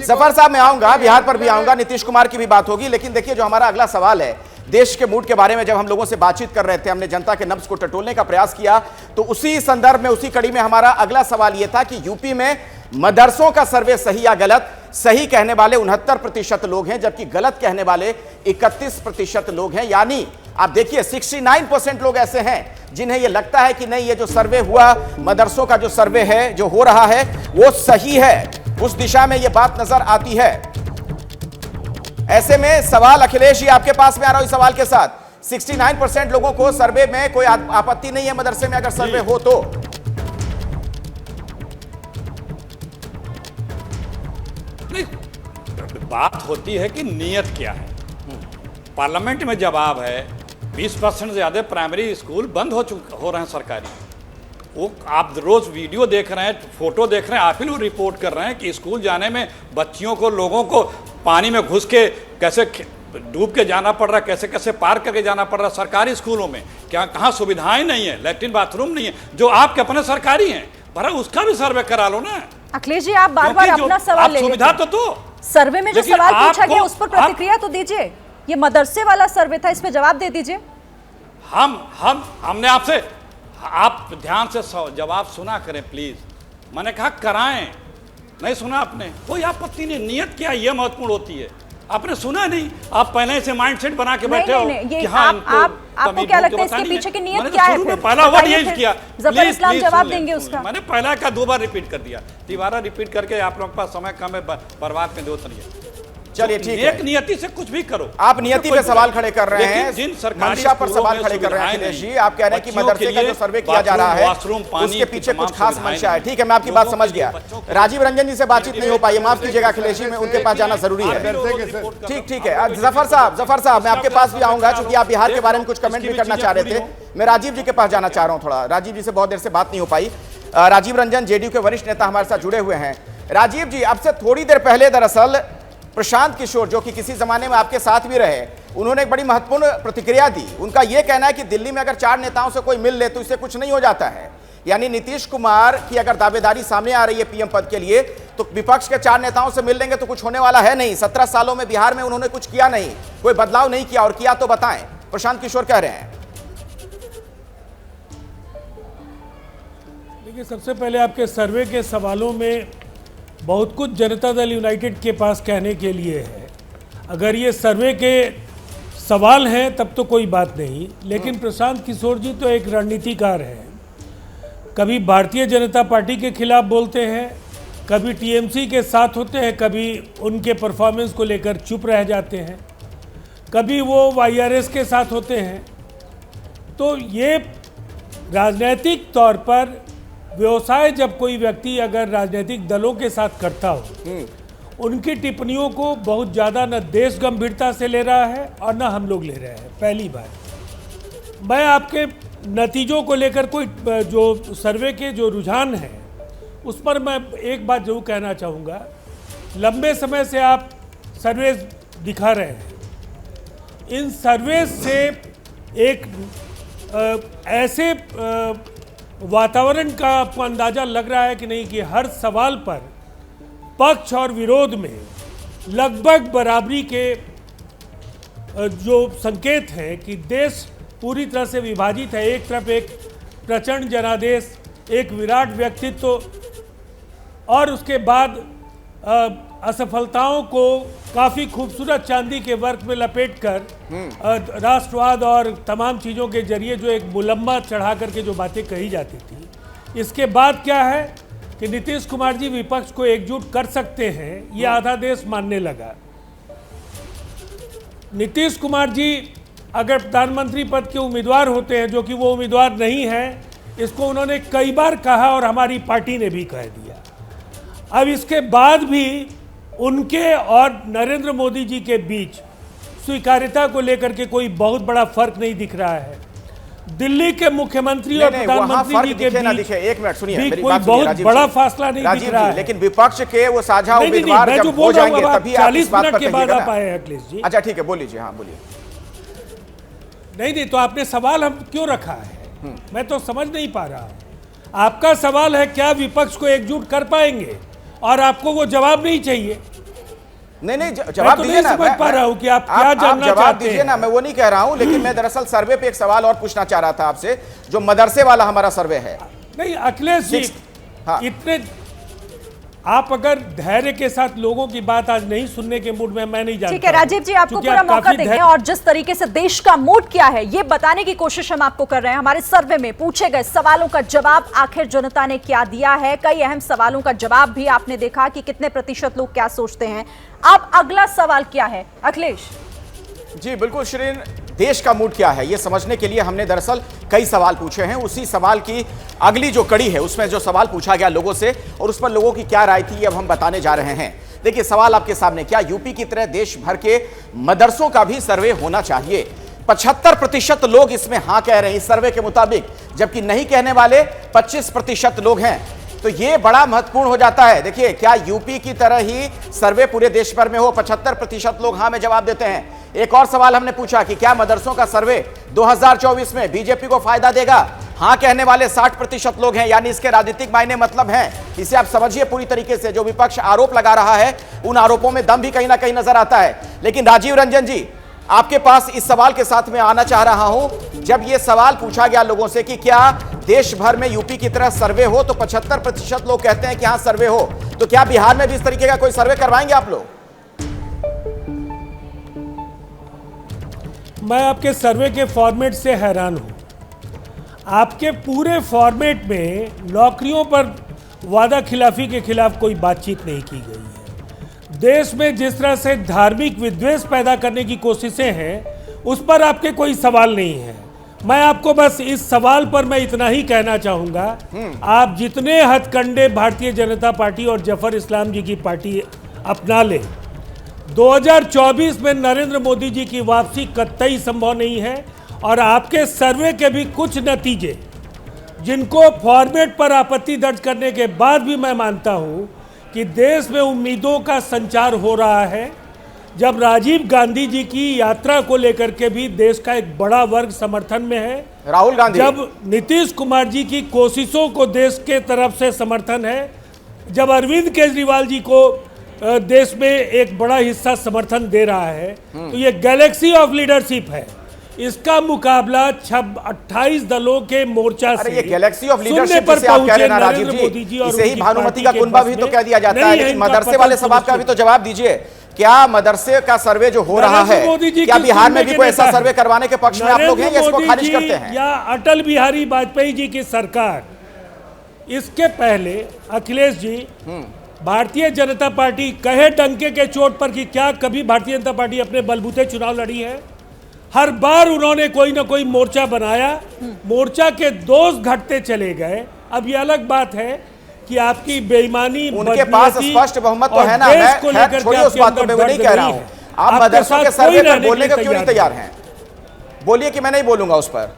जफर साहब, मैं आऊंगा, बिहार पर भी आऊंगा, नीतीश कुमार की भी बात होगी। लेकिन देखिए, जो हमारा अगला सवाल है, देश के मूड के बारे में जब हम लोगों से बातचीत कर रहे थे, हमने जनता के नब्ज को टटोलने का प्रयास किया, तो उसी संदर्भ में, उसी कड़ी में हमारा अगला सवाल यह था कि यूपी में मदरसों का सर्वे सही या गलत? सही कहने वाले 69% लोग हैं, जबकि गलत कहने वाले 31% लोग हैं। यानी आप देखिए, 69% लोग ऐसे हैं जिन्हें यह लगता है कि नहीं, ये जो सर्वे हुआ, मदरसों का जो सर्वे है, जो हो रहा है, वो सही है, उस दिशा में यह बात नजर आती है। ऐसे में सवाल, अखिलेश जी आपके पास में आ रहा हूं इस सवाल के साथ, 69% लोगों को सर्वे में कोई आपत्ति नहीं है, मदरसे में अगर सर्वे हो तो? बात होती है कि नियत क्या है। पार्लियामेंट में जवाब है 20% से ज़्यादा प्राइमरी स्कूल बंद हो रहे हैं सरकारी। वो आप रोज वीडियो देख रहे हैं, फोटो देख रहे हैं, आप ही लोग रिपोर्ट कर रहे हैं कि स्कूल जाने में बच्चियों को, लोगों को पानी में घुस के कैसे डूब के जाना पड़ रहा है, कैसे कैसे पार करके जाना पड़ रहा है। सरकारी स्कूलों में क्या कहाँ सुविधाएं नहीं है, लैट्रिन बाथरूम नहीं है, जो आपके अपने सरकारी हैं, भरा उसका भी सर्वे करा लो ना। अखिलेश जी, आप बार बार अपना सवाल ले सुविधा तो सर्वे में जो सवाल पूछा गया उस पर प्रतिक्रिया तो दीजिए। ये मदरसे वाला सर्वे था, इस पे जवाब दे दीजिए। हमने आपसे, आप ध्यान से जवाब सुना करें प्लीज। मैंने कहा कराएं, नहीं सुना आपने, कोई आपत्ति नहीं। नियत क्या है ये महत्वपूर्ण होती है। आपने सुना नहीं, आप पहले से माइंडसेट बना के बैठे हो कि हाँ, आपको क्या लगता है इसके पीछे की नियत क्या है? पहला वर्ड यही किया, जफर इस्लाम जवाब देंगे उसका। मैंने पहला का 2 बार रिपीट कर दिया, दोबारा रिपीट करके आप लोगों के पास समय कम है, बर्बाद में दो तरीके। चलिए ठीक है, एक नियति से कुछ भी करो। आप नियति पे सवाल खड़े कर रहे हैं, जिन मंशा पर सवाल खड़े कर रहे हैं अखिलेश जी। आप कह रहे हैं कि मदरसे का जो सर्वे किया जा रहा है उसके पीछे कुछ खास मंशा है। ठीक है, मैं आपकी बात समझ गया। राजीव रंजन जी से बातचीत नहीं हो पाई, माफ कीजिएगा अखिलेश जी, मैं उनके पास जाना जरूरी है। ठीक है, जफर साहब मैं आपके पास भी आऊंगा, क्योंकि आप बिहार के बारे में कुछ कमेंट भी करना चाह रहे थे। मैं राजीव जी के पास जाना चाह रहा हूं थोड़ा। राजीव जी से बहुत देर से बात नहीं हो पाई। राजीव रंजन जेडीयू के वरिष्ठ नेता हमारे साथ जुड़े हुए हैं। राजीव जी, अब से थोड़ी देर पहले दरअसल प्रशांत किशोर, जो कि किसी जमाने में आपके साथ भी रहे, उन्होंने एक बड़ी महत्वपूर्ण प्रतिक्रिया दी। उनका यह कहना है कि दिल्ली में अगर 4 नेताओं से कोई मिल ले तो इससे कुछ नहीं हो जाता है। यानी नीतीश कुमार की अगर दावेदारी सामने आ रही है पीएम पद के लिए, तो विपक्ष के 4 नेताओं से मिल लेंगे तो कुछ होने वाला है नहीं। 17 सालों में बिहार में उन्होंने कुछ किया नहीं, कोई बदलाव नहीं किया, और किया तो बताएं। प्रशांत किशोर कह रहे हैं। देखिए, सबसे पहले आपके सर्वे के सवालों में बहुत कुछ जनता दल यूनाइटेड के पास कहने के लिए है। अगर ये सर्वे के सवाल हैं तब तो कोई बात नहीं, लेकिन प्रशांत किशोर जी तो एक रणनीतिकार हैं। कभी भारतीय जनता पार्टी के खिलाफ बोलते हैं, कभी टीएमसी के साथ होते हैं, कभी उनके परफॉर्मेंस को लेकर चुप रह जाते हैं, कभी वो वाईआरएस के साथ होते हैं। तो ये राजनीतिक तौर पर व्यवसाय जब कोई व्यक्ति अगर राजनीतिक दलों के साथ करता हो, उनकी टिप्पणियों को बहुत ज़्यादा न देश गंभीरता से ले रहा है और न हम लोग ले रहे हैं। पहली बात, मैं आपके नतीजों को लेकर कोई जो सर्वे के जो रुझान हैं उस पर मैं एक बात जरूर कहना चाहूँगा। लंबे समय से आप सर्वे दिखा रहे हैं, इन सर्वे से एक ऐसे वातावरण का आपको अंदाजा लग रहा है कि नहीं कि हर सवाल पर पक्ष और विरोध में लगभग बराबरी के जो संकेत हैं कि देश पूरी तरह से विभाजित है। एक तरफ एक प्रचंड जनादेश, एक विराट व्यक्तित्व और उसके बाद असफलताओं को काफ़ी खूबसूरत चांदी के वर्क में लपेटकर राष्ट्रवाद और तमाम चीज़ों के जरिए जो एक मुलम्मा चढ़ा करके जो बातें कही जाती थी, इसके बाद क्या है कि नीतीश कुमार जी विपक्ष को एकजुट कर सकते हैं, ये आधा देश मानने लगा। नीतीश कुमार जी अगर प्रधानमंत्री पद के उम्मीदवार होते हैं, जो कि वो उम्मीदवार नहीं है, इसको उन्होंने कई बार कहा और हमारी पार्टी ने भी कह दिया। अब इसके बाद भी उनके और नरेंद्र मोदी जी के बीच स्वीकार्यता को लेकर के कोई बहुत बड़ा फर्क नहीं दिख रहा है। दिल्ली के मुख्यमंत्री और प्रधानमंत्री जी के बीच एक मिनट सुनिए, मेरी कोई बात सुनिए, बहुत बड़ा फासला नहीं दिख रहा है। लेकिन विपक्ष के वो साझा उम्मीदवार जब हो जाएंगे तभी आप इस बात पर के बाद आप कहिएगा आए ना। अखिलेश जी। अच्छा ठीक है, बोल लीजिए। हाँ बोलिए। नहीं, तो आपने सवाल हम क्यों रखा है, मैं तो समझ नहीं पा रहा हूं। आपका सवाल है क्या विपक्ष को एकजुट कर पाएंगे, और आपको वो जवाब नहीं चाहिए। नहीं जवाब दीजिए ना। समझ पा रहा हूं कि आप क्या जानना जवाब चाहते दीजिए हैं। ना, मैं वो नहीं कह रहा हूं, लेकिन मैं दरअसल सर्वे पे एक सवाल और पूछना चाह रहा था आपसे, जो मदरसे वाला हमारा सर्वे है। नहीं अखिलेश जी, हाँ। इतने आप अगर धैर्य के साथ लोगों की बात आज नहीं सुनने के मूड में, मैं नहीं जानता। ठीक है राजीव जी, आपको क्योंकि पूरा आप मौका काफी देंगे और जिस तरीके से देश का मूड क्या है ये बताने की कोशिश हम आपको कर रहे हैं। हमारे सर्वे में पूछे गए सवालों का जवाब आखिर जनता ने क्या दिया है, कई अहम सवालों का जवाब भी आपने देखा कि कितने प्रतिशत लोग क्या सोचते हैं। अब अगला सवाल क्या है अखिलेश? जी बिल्कुल श्रीन, देश का मूड क्या है ये समझने के लिए हमने दरअसल कई सवाल पूछे हैं। उसी सवाल की अगली जो कड़ी है उसमें जो सवाल पूछा गया लोगों से और उस पर लोगों की क्या राय थी, अब हम बताने जा रहे हैं। देखिए सवाल आपके सामने, क्या यूपी की तरह देश भर के मदरसों का भी सर्वे होना चाहिए? 75% लोग इसमें हाँ कह रहे हैं इस सर्वे के मुताबिक, जबकि नहीं कहने वाले 25% लोग हैं। तो ये बड़ा महत्वपूर्ण हो जाता है। देखिए क्या यूपी की तरह ही सर्वे पूरे देश भर में हो? 75% लोग हाँ में जवाब देते हैं। एक और सवाल हमने पूछा कि क्या मदरसों का सर्वे 2024 में बीजेपी को फायदा देगा? हाँ कहने वाले 60% लोग हैं, यानी इसके राजनीतिक मायने मतलब हैं। इसे आप समझिए पूरी तरीके से। जो विपक्ष आरोप लगा रहा है उन आरोपों में दम भी कहीं ना कहीं नजर आता है। लेकिन राजीव रंजन जी, आपके पास इस सवाल के साथ मैं आना चाह रहा हूं। जब यह सवाल पूछा गया लोगों से कि क्या देश भर में यूपी की तरह सर्वे हो, तो 75% लोग कहते हैं कि हाँ सर्वे हो, तो क्या बिहार में भी इस तरीके का कोई सर्वे करवाएंगे आप लोग? मैं आपके सर्वे के फॉर्मेट से हैरान हूं। आपके पूरे फॉर्मेट में नौकरियों पर वादा खिलाफी के खिलाफ कोई बातचीत नहीं की गई है। देश में जिस तरह से धार्मिक विद्वेष पैदा करने की कोशिशें हैं उस पर आपके कोई सवाल नहीं है। मैं आपको बस इस सवाल पर मैं इतना ही कहना चाहूंगा, आप जितने हथकंडे भारतीय जनता पार्टी और जफर इस्लाम जी की पार्टी अपना ले, 2024 में नरेंद्र मोदी जी की वापसी कतई संभव नहीं है। और आपके सर्वे के भी कुछ नतीजे जिनको फॉर्मेट पर आपत्ति दर्ज करने के बाद भी मैं मानता हूं कि देश में उम्मीदों का संचार हो रहा है। जब राजीव गांधी जी की यात्रा को लेकर के भी देश का एक बड़ा वर्ग समर्थन में है, राहुल गांधी, जब नीतीश कुमार जी की कोशिशों को देश के तरफ से समर्थन है, जब अरविंद केजरीवाल जी को देश में एक बड़ा हिस्सा समर्थन दे रहा है, तो ये गैलेक्सी ऑफ लीडरशिप है। इसका मुकाबला 28 दलों के मोर्चा से, ये गैलेक्सी ऑफ लीडरशिप जिसे आप कह रहे हैं राजीव जी, इसे ही भानुमति का कुनबा भी तो कह दिया जाता है। लेकिन मदरसे वाले सवाल का भी तो जवाब दीजिए। क्या मदरसे का सर्वे जो हो रहा है, क्या बिहार में भी कोई ऐसा सर्वे करवाने के पक्ष में आप लोग हैं या इसको खारिज करते हैं? या अटल बिहारी वाजपेयी जी की सरकार? इसके पहले अखिलेश जी, भारतीय जनता पार्टी कहे डंके के चोट पर कि क्या कभी भारतीय जनता पार्टी अपने बलबूते चुनाव लड़ी है? हर बार उन्होंने कोई ना कोई मोर्चा बनाया, मोर्चा के दोष घटते चले गए। अब ये अलग बात है कि आपकी बेईमानी, उनके पास स्पष्ट बहुमत तो है ना। मैं छोड़िए उस बात को, मैं वो नहीं कह रहा हूं। आप मदरसों के सर्वे पर बोलने को क्यों नहीं तैयार हैं? बोलिए कि मैं नहीं बोलूंगा उस पर।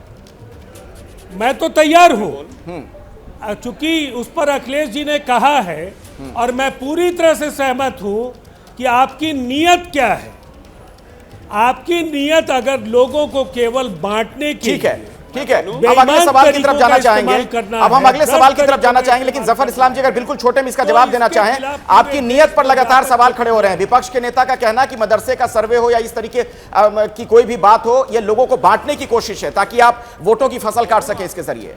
मैं तो तैयार हूं, चूंकि उस पर अखिलेश जी ने कहा है और मैं पूरी तरह से सहमत हूं कि आपकी नीयत क्या है। आपकी नीयत अगर लोगों को केवल बांटने की, ठीक है, ठीक है, अब अगले सवाल की तरफ जाना चाहेंगे। अब हम अगले सवाल की तरफ जाना चाहेंगे, लेकिन जफर इस्लाम जी अगर बिल्कुल छोटे में इसका जवाब देना चाहें। आपकी नीयत पर लगातार सवाल खड़े हो रहे हैं। विपक्ष के नेता का कहना कि मदरसे का सर्वे हो या इस तरीके की कोई भी बात हो, यह लोगों को बांटने की कोशिश है ताकि आप वोटों की फसल काट सके इसके जरिए।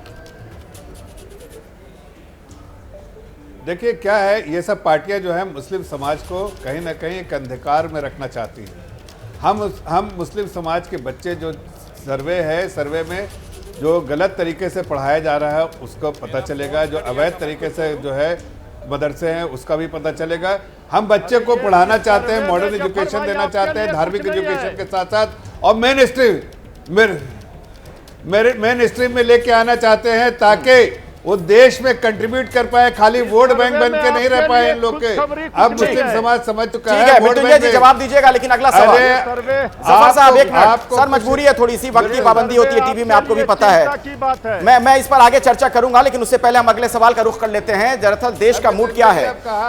देखिए क्या है, ये सब पार्टियां जो है मुस्लिम समाज को कहीं ना कहीं एक अंधकार में रखना चाहती हैं। हम मुस्लिम समाज के बच्चे जो सर्वे है, सर्वे में जो गलत तरीके से पढ़ाया जा रहा है उसको पता चलेगा, जो अवैध तरीके से जो है मदरसे हैं उसका भी पता चलेगा। हम बच्चे को पढ़ाना चाहते हैं, मॉडर्न एजुकेशन देना चाहते हैं, धार्मिक एजुकेशन के साथ साथ, और मेन स्ट्रीम में लेके आना चाहते हैं ताकि वो देश में कंट्रीब्यूट कर पाए, खाली वोट बैंक बन के नहीं रह पाए इन लोग के। अब मुस्लिम समाज समझ चुका है। मृत्युंजय जी जवाब दीजिएगा, लेकिन अगला सवाल जफर साहब एक मिनट, सर मजबूरी है थोड़ी सी, वक्त की पाबंदी होती है टीवी में, आपको भी पता है। मैं इस पर आगे चर्चा करूंगा, लेकिन उससे पहले हम अगले सवाल का रुख कर लेते हैं। दरअसल देश का मूड क्या है,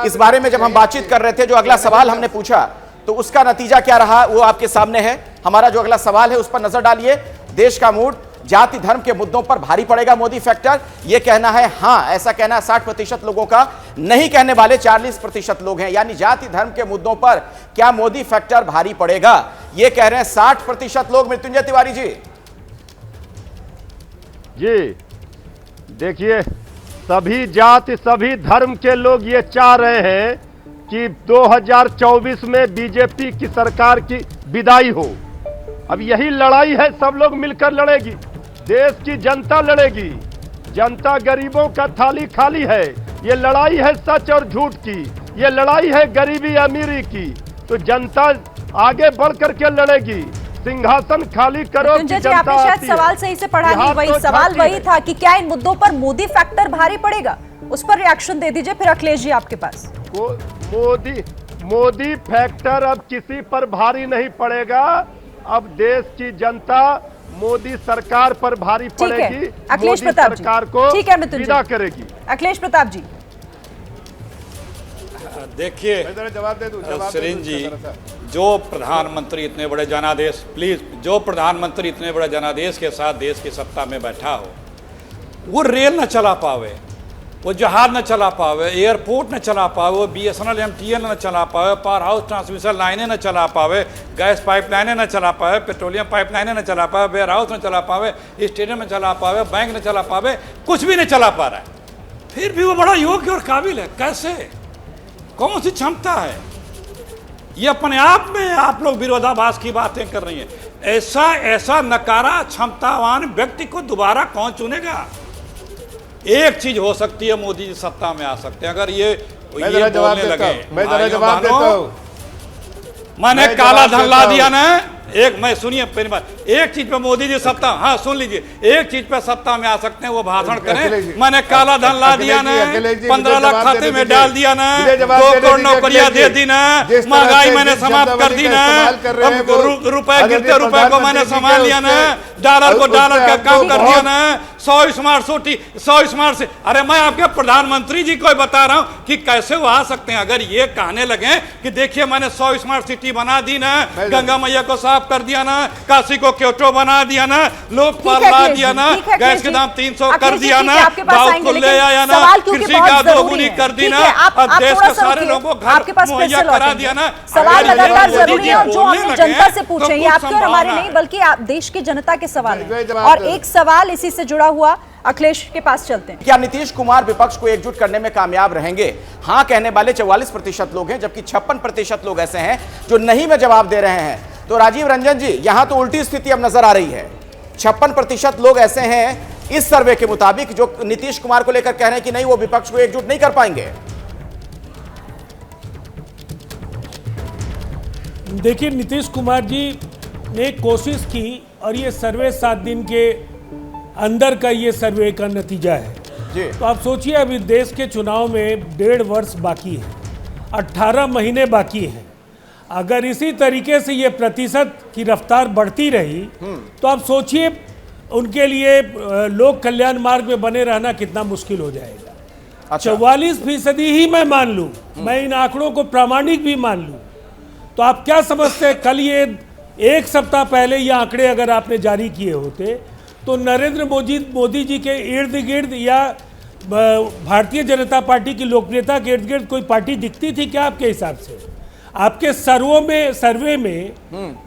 इस बारे में जब हम बातचीत कर रहे थे, जो अगला सवाल हमने पूछा तो उसका नतीजा क्या रहा वो आपके सामने है। हमारा जो अगला सवाल है उस पर नजर डालिए। देश का मूड, जाति धर्म के मुद्दों पर भारी पड़ेगा मोदी फैक्टर, यह कहना है हाँ, ऐसा कहना है 60% लोगों का। नहीं कहने वाले 40% लोग हैं, यानी जाति धर्म के मुद्दों पर क्या मोदी फैक्टर भारी पड़ेगा, यह कह रहे हैं 60% लोग। मृत्युंजय तिवारी जी देखिए, सभी जाति सभी धर्म के लोग ये चाह रहे हैं कि 2024 में बीजेपी की सरकार की विदाई हो। अब यही लड़ाई है, सब लोग मिलकर लड़ेगी, देश की जनता लड़ेगी। जनता गरीबों का थाली खाली है। ये लड़ाई है सच और झूठ की, ये लड़ाई है गरीबी अमीरी की। तो जनता आगे बढ़ करके लड़ेगी, सिंहासन खाली करो कि जनता आपने शायद सवाल सही से पढ़ा नहीं, वही सवाल वही था कि क्या इन मुद्दों पर मोदी फैक्टर भारी पड़ेगा, उस पर रिएक्शन दे दीजिए, फिर अखिलेश जी आपके पास। मोदी फैक्टर अब किसी पर भारी नहीं पड़ेगा। अब देश की जनता मोदी सरकार पर भारी पड़ेगी, अखिलेश मोदी प्रताप सरकार को विदा करेगी। अखिलेश प्रताप जी देखिए, जवाब दे दूं सुरेंद्र जी, जो प्रधानमंत्री इतने बड़े जनादेश, प्लीज, जो प्रधानमंत्री इतने बड़े जनादेश के साथ देश की सत्ता में बैठा हो, वो रेल न चला पावे, वो जहाज न चला पावे, एयरपोर्ट न चला पावे, वो BSNL MTNL न चला पावे, पावर हाउस ट्रांसमिशन लाइनें न चला पावे, गैस पाइपलाइनें न चला पावे, पेट्रोलियम पाइपलाइनें न चला पावे, वेयर हाउस न चला पावे, स्टेडियम न चला पावे, बैंक न चला पावे, कुछ भी नहीं चला पा रहा है, फिर भी वो बड़ा योग्य और काबिल है। कैसे, कौन सी क्षमता है? ये अपने आप में आप लोग विरोधाभास की बातें कर रही हैं। ऐसा नकारा क्षमतावान व्यक्ति को दोबारा कौन चुनेगा? एक चीज हो सकती है, मोदी जी सत्ता में आ सकते हैं अगर ये बोलने लगे। मैं जरा जवाब देता हूं। मैंने काला धन ला दिया ना, एक मैं सुनिए पहली बात, एक चीज पे मोदी जी सत्ता, हाँ सुन लीजिए, एक चीज पे सत्ता में आ सकते हैं, वो भाषण करें। मैंने काला धन ला दिया ना, 15 लाख खाते में डाल दिया ना, 2 करोड़ नौकरियां दे दी ना, महंगाई मैंने समाप्त कर दी ना, रुपए गिरते रुपए को मैंने संभाल लिया ना, डॉलर को डॉलर का काम कर दिया ना, 100 स्मार्ट से। अरे मैं आपके प्रधानमंत्री जी को बता रहा हूं कि कैसे वो आ सकते हैं। अगर ये कहने लगे कि देखिए मैंने 100 स्मार्ट सिटी बना दी ना, गंगा मैया को साफ कर दिया ना, काशी को क्योटो बना दिया ना, लोकपाल ला दिया ना, गैस के दाम 300 कर दिया ना, दाऊद को ले आया ना, कृषि का दोगुनी कर दी ना, और देश के सारे लोगों को घर मुहैया करा दिया ना। सवाल लगातार जरूरी है और जो हमने जनता से पूछे, ये आपके और हमारे नहीं बल्कि आप देश की जनता के सवाल हैं। और एक सवाल इसी से जुड़ा हुआ, अखिलेश के पास चलते हैं। क्या नीतीश कुमार विपक्ष को एकजुट करने में कामयाब रहेंगे? हाँ कहने वाले 44% लोग हैं, जबकि 56% लोग ऐसे हैं जो नहीं में जवाब दे रहे हैं। तो राजीव रंजन जी, यहां तो उल्टी स्थिति अब नजर आ रही है। 56% लोग ऐसे हैं इस सर्वे के मुताबिक जो नीतीश कुमार को लेकर कह रहे हैं कि नहीं, वो विपक्ष को एकजुट नहीं कर पाएंगे। देखिए, नीतीश कुमार जी ने कोशिश की और ये सर्वे 7 दिन के अंदर का ये सर्वे का नतीजा है जी। तो आप सोचिए, अभी देश के चुनाव में 1.5 वर्ष बाकी है, 18 महीने बाकी हैं। अगर इसी तरीके से ये प्रतिशत की रफ्तार बढ़ती रही तो आप सोचिए उनके लिए लोक कल्याण मार्ग में बने रहना कितना मुश्किल हो जाएगा। अच्छा। 44% ही मैं मान लूं, मैं इन आंकड़ों को प्रामाणिक भी मान लूं, तो आप क्या समझते हैं कल ये एक सप्ताह पहले ये आंकड़े अगर आपने जारी किए होते तो नरेंद्र मोदी जी के इर्द गिर्द या भारतीय जनता पार्टी की लोकप्रियता के इर्द गिर्द कोई पार्टी दिखती थी क्या आपके हिसाब से? आपके सर्वे में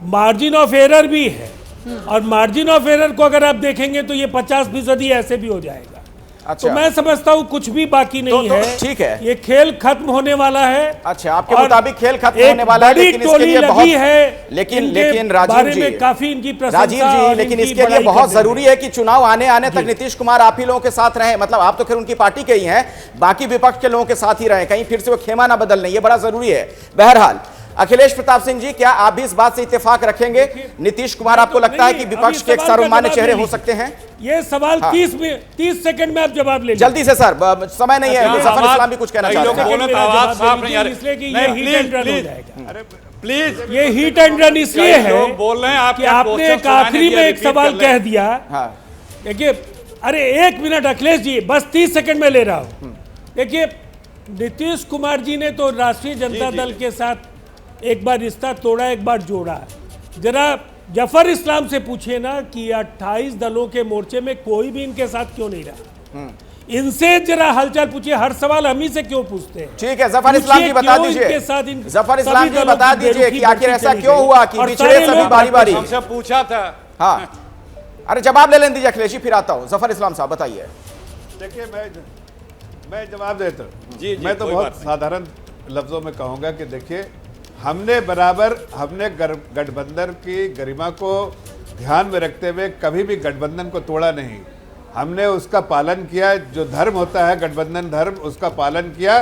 मार्जिन ऑफ एरर भी है, और मार्जिन ऑफ एरर को अगर आप देखेंगे तो ये 50% ही ऐसे भी हो जाएगा। अच्छा। तो मैं समझता हूँ कुछ भी बाकी नहीं है, ठीक है, ये खेल खत्म होने वाला है। अच्छा, आपके मुताबिक खेल खत्म होने वाला है, लेकिन इसके लिए बहुत लेकिन राजीव जी, काफी इनकी राजीव जी, लेकिन इसके लिए बहुत जरूरी है कि चुनाव आने तक नीतीश कुमार आप ही लोगों के साथ रहे। मतलब आप तो खैर उनकी पार्टी के ही हैं, बाकी विपक्ष के लोगों के साथ ही रहे, कहीं फिर से वो खेमा ना बदल लें, ये बड़ा जरूरी है। बहरहाल अखिलेश प्रताप सिंह जी, क्या आप भी इस बात से इत्तेफाक रखेंगे? नीतीश कुमार आपको लगता है कि विपक्ष के एक सर्वमान्य चेहरे हो सकते हैं? ये सवाल 30 सेकंड में आप जवाब ले लीजिए। जल्दी से सर, समय नहीं है। जफर इस्लाम भी कुछ कहना चाहते हैं। प्लीज, ये हिट एंड रन इसलिए है बोल रहे हैं कि आपने एक आखिरी में एक सवाल कह दिया। देखिए, अरे 1 मिनट अखिलेश जी, बस 30 सेकंड में ले रहा हूं। देखिए, नीतीश कुमार जी ने तो राष्ट्रीय जनता दल के साथ एक बार रिश्ता तोड़ा, एक बार जोड़ा। जरा जफर इस्लाम से पूछिए ना कि 28 दलों के मोर्चे में कोई भी इनके साथ क्यों नहीं रहा। इनसे जरा हालचाल पूछिए, हर सवाल हम ही से क्यों पूछते हैं? ठीक है, जफर इस्लाम जी बता दीजिए, जफर इस्लाम जी बता दीजिए कि आखिर ऐसा क्यों हुआ कि पिछड़े सभी बारी बारी हमसे पूछा था। हाँ, अरे जवाब ले लेने दीजिए अखिलेश जी, फिर आता हूँ। जफर इस्लाम साहब बताइए। देखिए, मैं जवाब देता हूँ। जी, मैं तो बहुत साधारण लफ्जों में कहूँगा कि देखिए, हमने गठबंधन की गरिमा को ध्यान में रखते हुए कभी भी गठबंधन को तोड़ा नहीं। हमने उसका पालन किया, जो धर्म होता है गठबंधन धर्म, उसका पालन किया।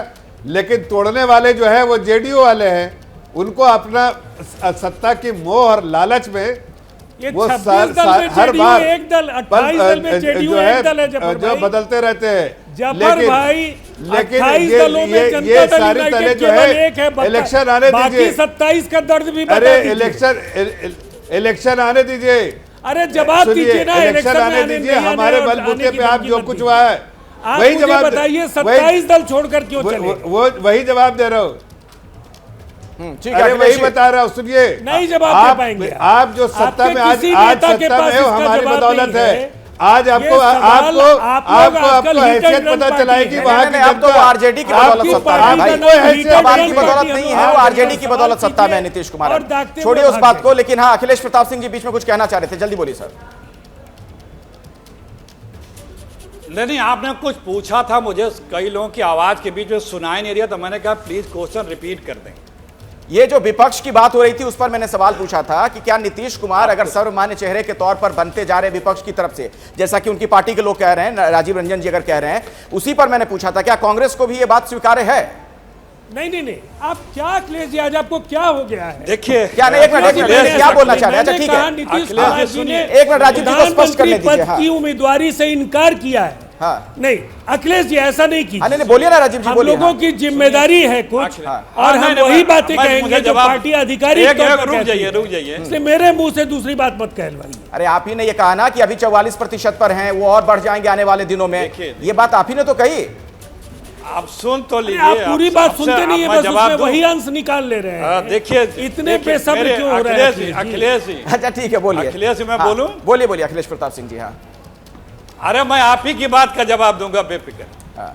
लेकिन तोड़ने वाले जो है वो जेडीयू वाले हैं, उनको अपना सत्ता की मोह और लालच में वो हर बार एक दल, 28 दल में जेडीयू एक दल है जो बदलते रहते हैं। लेकिन ये सारी दलें जो है, इलेक्शन आने दीजिए, 27 का दर्द भी अरे इलेक्शन आने दीजिए, अरे जवाब दीजिए ना, इलेक्शन आने दीजिए। हमारे बलबूते पे आप जो कुछ हुआ है वही जवाब बताइए। 27 दल छोड़कर क्यों चले? वो वही जवाब दे रहा हूँ। अरे वही बता रहा हूँ, सुनिए। नहीं जवाब दे पाएंगे आप जो सत्ता में आज सत्ता में हो, हमारी बदौलत है। आज आपको हैसियत पता चलाएगी वहाँ की। अब तो आरजेडी की बदौलत सत्ता है भाई, अब आपकी बदौलत नहीं है, वो आरजेडी की बदौलत सत्ता में नीतीश कुमार। छोड़िए उस बात को, लेकिन हाँ, अखिलेश प्रताप सिंह जी बीच में कुछ कहना चाह रहे थे, जल्दी बोलिए सर। नहीं, आपने कुछ पूछा था मुझे, कई लोगों की आवाज के बीच में सुनाई नहीं दिया, तो मैंने कहा प्लीज क्वेश्चन रिपीट कर दें। ये जो विपक्ष की बात हो रही थी उस पर मैंने सवाल पूछा था कि क्या नीतीश कुमार अगर सर्वमान्य चेहरे के तौर पर बनते जा रहे विपक्ष की तरफ से, जैसा कि उनकी पार्टी के लोग कह रहे हैं, राजीव रंजन जी अगर कह रहे हैं, उसी पर मैंने पूछा था क्या कांग्रेस को भी ये बात स्वीकार्य है? नहीं, आप क्या अखिलेश जी, आज आपको क्या हो गया है? देखिए, क्या नहीं, एक मिनट क्या बोलना चाह रहे हैं? अच्छा ठीक है, नीतीश कुमार जी ने एक मिनट राजीव जी को स्पष्ट करने दीजिए। पद की उम्मीदवारी से इनकार किया है। हाँ। नहीं अखिलेश जी, ऐसा नहीं कीजिए। नहीं बोलिए ना राजीव जी, हम लोगों की जिम्मेदारी है कुछ, और हम वही बातें कहेंगे जो पार्टी अधिकारी। रुक जाइए, इसलिए मेरे मुंह से दूसरी बात मत कहलवाइए। अरे आप ही ने ये कहा ना कि अभी 44% पर हैं, वो और बढ़ जाएंगे आने वाले दिनों में, ये बात आप ही ने तो कही। आप सुन तो लीजिए, आप पूरी बात सुनते नहीं है, बस उसमें वही अंश निकाल ले रहे हैं। देखिए, इतने बेसब्र क्यों हो रहे हैं? अखिलेश जी, अच्छा ठीक है, बोलिए। अखिलेश जी, मैं बोलूं? बोलिए अखिलेश प्रताप सिंह जी। हाँ, अरे मैं आप ही की बात का जवाब दूंगा बेफिक्र।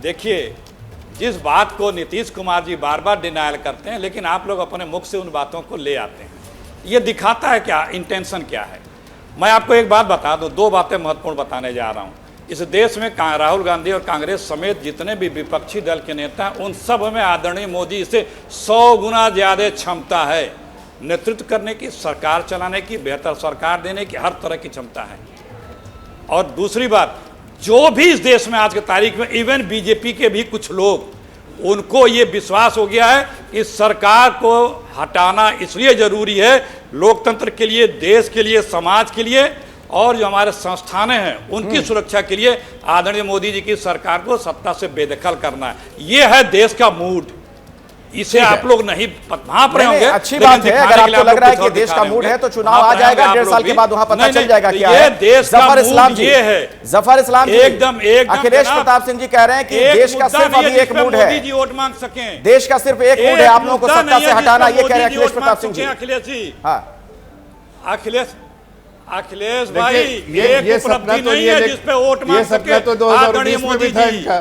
देखिए, जिस बात को नीतीश कुमार जी बार बार डिनायल करते हैं, लेकिन आप लोग अपने मुख से उन बातों को ले आते हैं, ये दिखाता है क्या इंटेंशन क्या है। मैं आपको एक बात बता दूं, 2 बातें महत्वपूर्ण बताने जा रहा हूं। इस देश में राहुल गांधी और कांग्रेस समेत जितने भी विपक्षी दल के नेता हैं, उन सब में आदरणीय मोदी से 100 गुना ज़्यादा क्षमता है नेतृत्व करने की, सरकार चलाने की, बेहतर सरकार देने की, हर तरह की क्षमता है। और दूसरी बात, जो भी इस देश में आज की तारीख में, इवन बीजेपी के भी कुछ लोग, उनको ये विश्वास हो गया है कि सरकार को हटाना इसलिए जरूरी है लोकतंत्र के लिए, देश के लिए, समाज के लिए, और जो हमारे संस्थानें हैं उनकी सुरक्षा के लिए आदरणीय मोदी जी की सरकार को सत्ता से बेदखल करना है। ये है देश का मूड। इसे आप लोग नहीं भांप रहे होंगे। अच्छी बात है, अगर आपको लग रहा है कि देश का मूड है तो चुनाव आ जाएगा, 1.5 साल के बाद वहां पता चल जाएगा क्या है। जफर इस्लाम जी, जफर इस्लाम जी, एकदम अखिलेश प्रताप सिंह जी कह रहे हैं कि देश का सिर्फ अभी एक मूड है, मोदी जी वोट मांग सके, देश का सिर्फ एक मूड है आप लोगों को सत्ता से हटाना, ये कह रहे हैं अखिलेश प्रताप सिंह जी। अखिलेश जी, हाँ अखिलेश भाई, ये सपना तो नहीं है जिसपे वोट मांग सके। ये सपना तो 2019 में भी था इनका।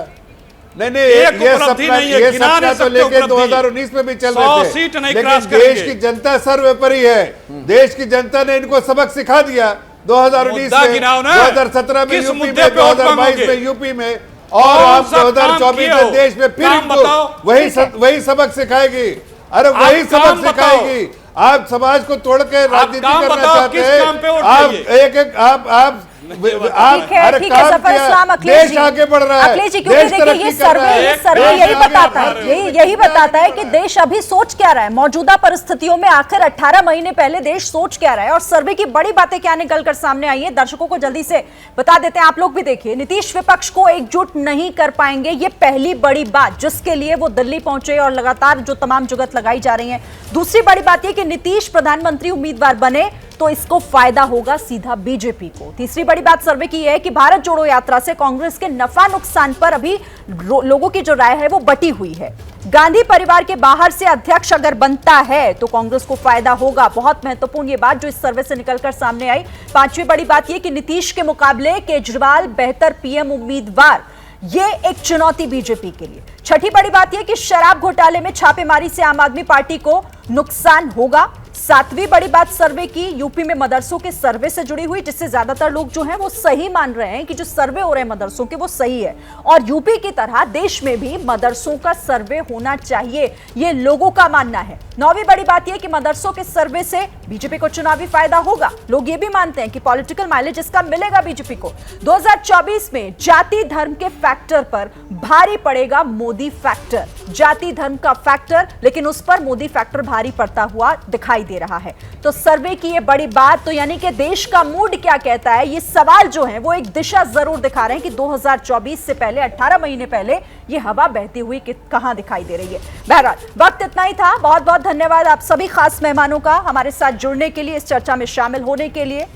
नहीं, एक ये उपलब्धि सपना, नहीं है, ये गिना सपना नहीं तो सकते लेके उपलब्धि। 2019 में भी चल 100 रहे थे, सीट नहीं लेकिन क्रॉस देश करेंगे। की जनता सर्वोपरि है। देश की जनता ने इनको सबक सिखा दिया 2019 मुद्दा में, गिनाओ ना, 2017 में किस यूपी मुद्दे में, पे वोट 2022 मांगोगे? में यूपी में, और कौन आप सा काम 2024 किए में हो? देश में फिर काम इनको बताओ। वही सबक सिखाएगी। अरे वही काम सबक बताओ। सिखाएगी। आप समाज को तोड़ के राजनीति काम करना बताओ, चाहते किस हैं। काम पे वोट आप चाहिए? एक आप ठीक है, अरे ठीक है काम जफर किया, इस्लाम, अखिलेश देश जी, आगे बढ़ रहा है, अखिलेश जी, क्योंकि देश देखिए तरक्की ये कर रहा सर्वे है, ये सर्वे देश यही आगे बताता बढ़ है, रहा यही बताता है कि देश अभी सोच क्या रहा है, मौजूदा परिस्थितियों में आखिर 18 महीने पहले देश सोच क्या रहा है। और सर्वे की बड़ी बातें क्या निकल कर सामने आई है, दर्शकों को जल्दी से बता देते हैं, आप लोग भी देखिए। नीतीश विपक्ष को एकजुट नहीं कर पाएंगे, ये पहली बड़ी बात जिसके लिए वो दिल्ली पहुंचे और लगातार जो तमाम जुगत लगाई जा रही है। दूसरी बड़ी बात यह कि नीतीश प्रधानमंत्री उम्मीदवार बने तो इसको फायदा होगा सीधा बीजेपी को। तीसरी बड़ी बात सर्वे की है कि भारत जोड़ो यात्रा से कांग्रेस के नफा नुकसान पर अभी लोगों की जो राय है वो बटी हुई है। गांधी परिवार के बाहर से अध्यक्ष अगर बनता है तो कांग्रेस को फायदा होगा, बहुत महत्वपूर्ण ये बात जो इस सर्वे से निकलकर सामने आई। पांचवी बड़ी बात यह कि नीतीश के मुकाबले केजरीवाल बेहतर पीएम उम्मीदवार, ये एक चुनौती बीजेपी के लिए। छठी बड़ी बात यह कि शराब घोटाले में छापेमारी से आम आदमी पार्टी को नुकसान होगा। सातवीं बड़ी बात सर्वे की यूपी में मदरसों के सर्वे से जुड़ी हुई, जिससे ज्यादातर लोग जो हैं वो सही मान रहे हैं कि जो सर्वे हो रहे हैं मदरसों के वो सही है, और यूपी की तरह देश में भी मदरसों का सर्वे होना चाहिए, ये लोगों का मानना है। नौवीं बड़ी बात यह कि मदरसों के सर्वे से बीजेपी को चुनावी फायदा होगा, लोग ये भी मानते हैं कि पॉलिटिकल माइलेज इसका मिलेगा बीजेपी को। 2024 में जाति धर्म के फैक्टर पर भारी पड़ेगा मोदी फैक्टर, जाति धर्म का फैक्टर, लेकिन उस पर मोदी फैक्टर भारी पड़ता हुआ दिखाई दे रहा है। तो सर्वे की ये बड़ी बात, तो यानी कि देश का मूड क्या कहता है, ये सवाल जो है वो एक दिशा जरूर दिखा रहे हैं कि 2024 से पहले 18 महीने पहले ये हवा बहती हुई कहां दिखाई दे रही है। बहरहाल वक्त इतना ही था, बहुत बहुत धन्यवाद आप सभी खास मेहमानों का हमारे साथ जुड़ने के लिए, इस चर्चा में शामिल होने के लिए।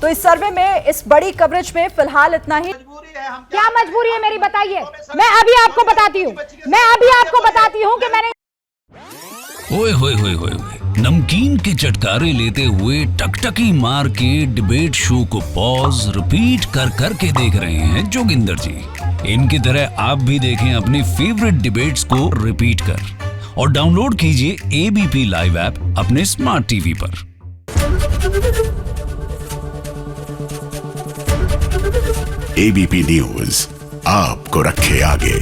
तो इस सर्वे में, इस बड़ी कवरेज में फिलहाल इतना ही। क्या मजबूरी है मेरी, बताइए। मैं अभी आपको बताती हूँ कि मैंने ओए होए होए होए, नमकीन के चटकारे लेते हुए टकटकी मार के डिबेट शो को पॉज रिपीट कर कर के देख रहे हैं जोगिंदर जी। इनकी तरह आप भी देखें अपनी फेवरेट डिबेट्स को रिपीट कर, और डाउनलोड कीजिए एबीपी लाइव ऐप अपने स्मार्ट टीवी पर। एबीपी न्यूज आपको रखे आगे।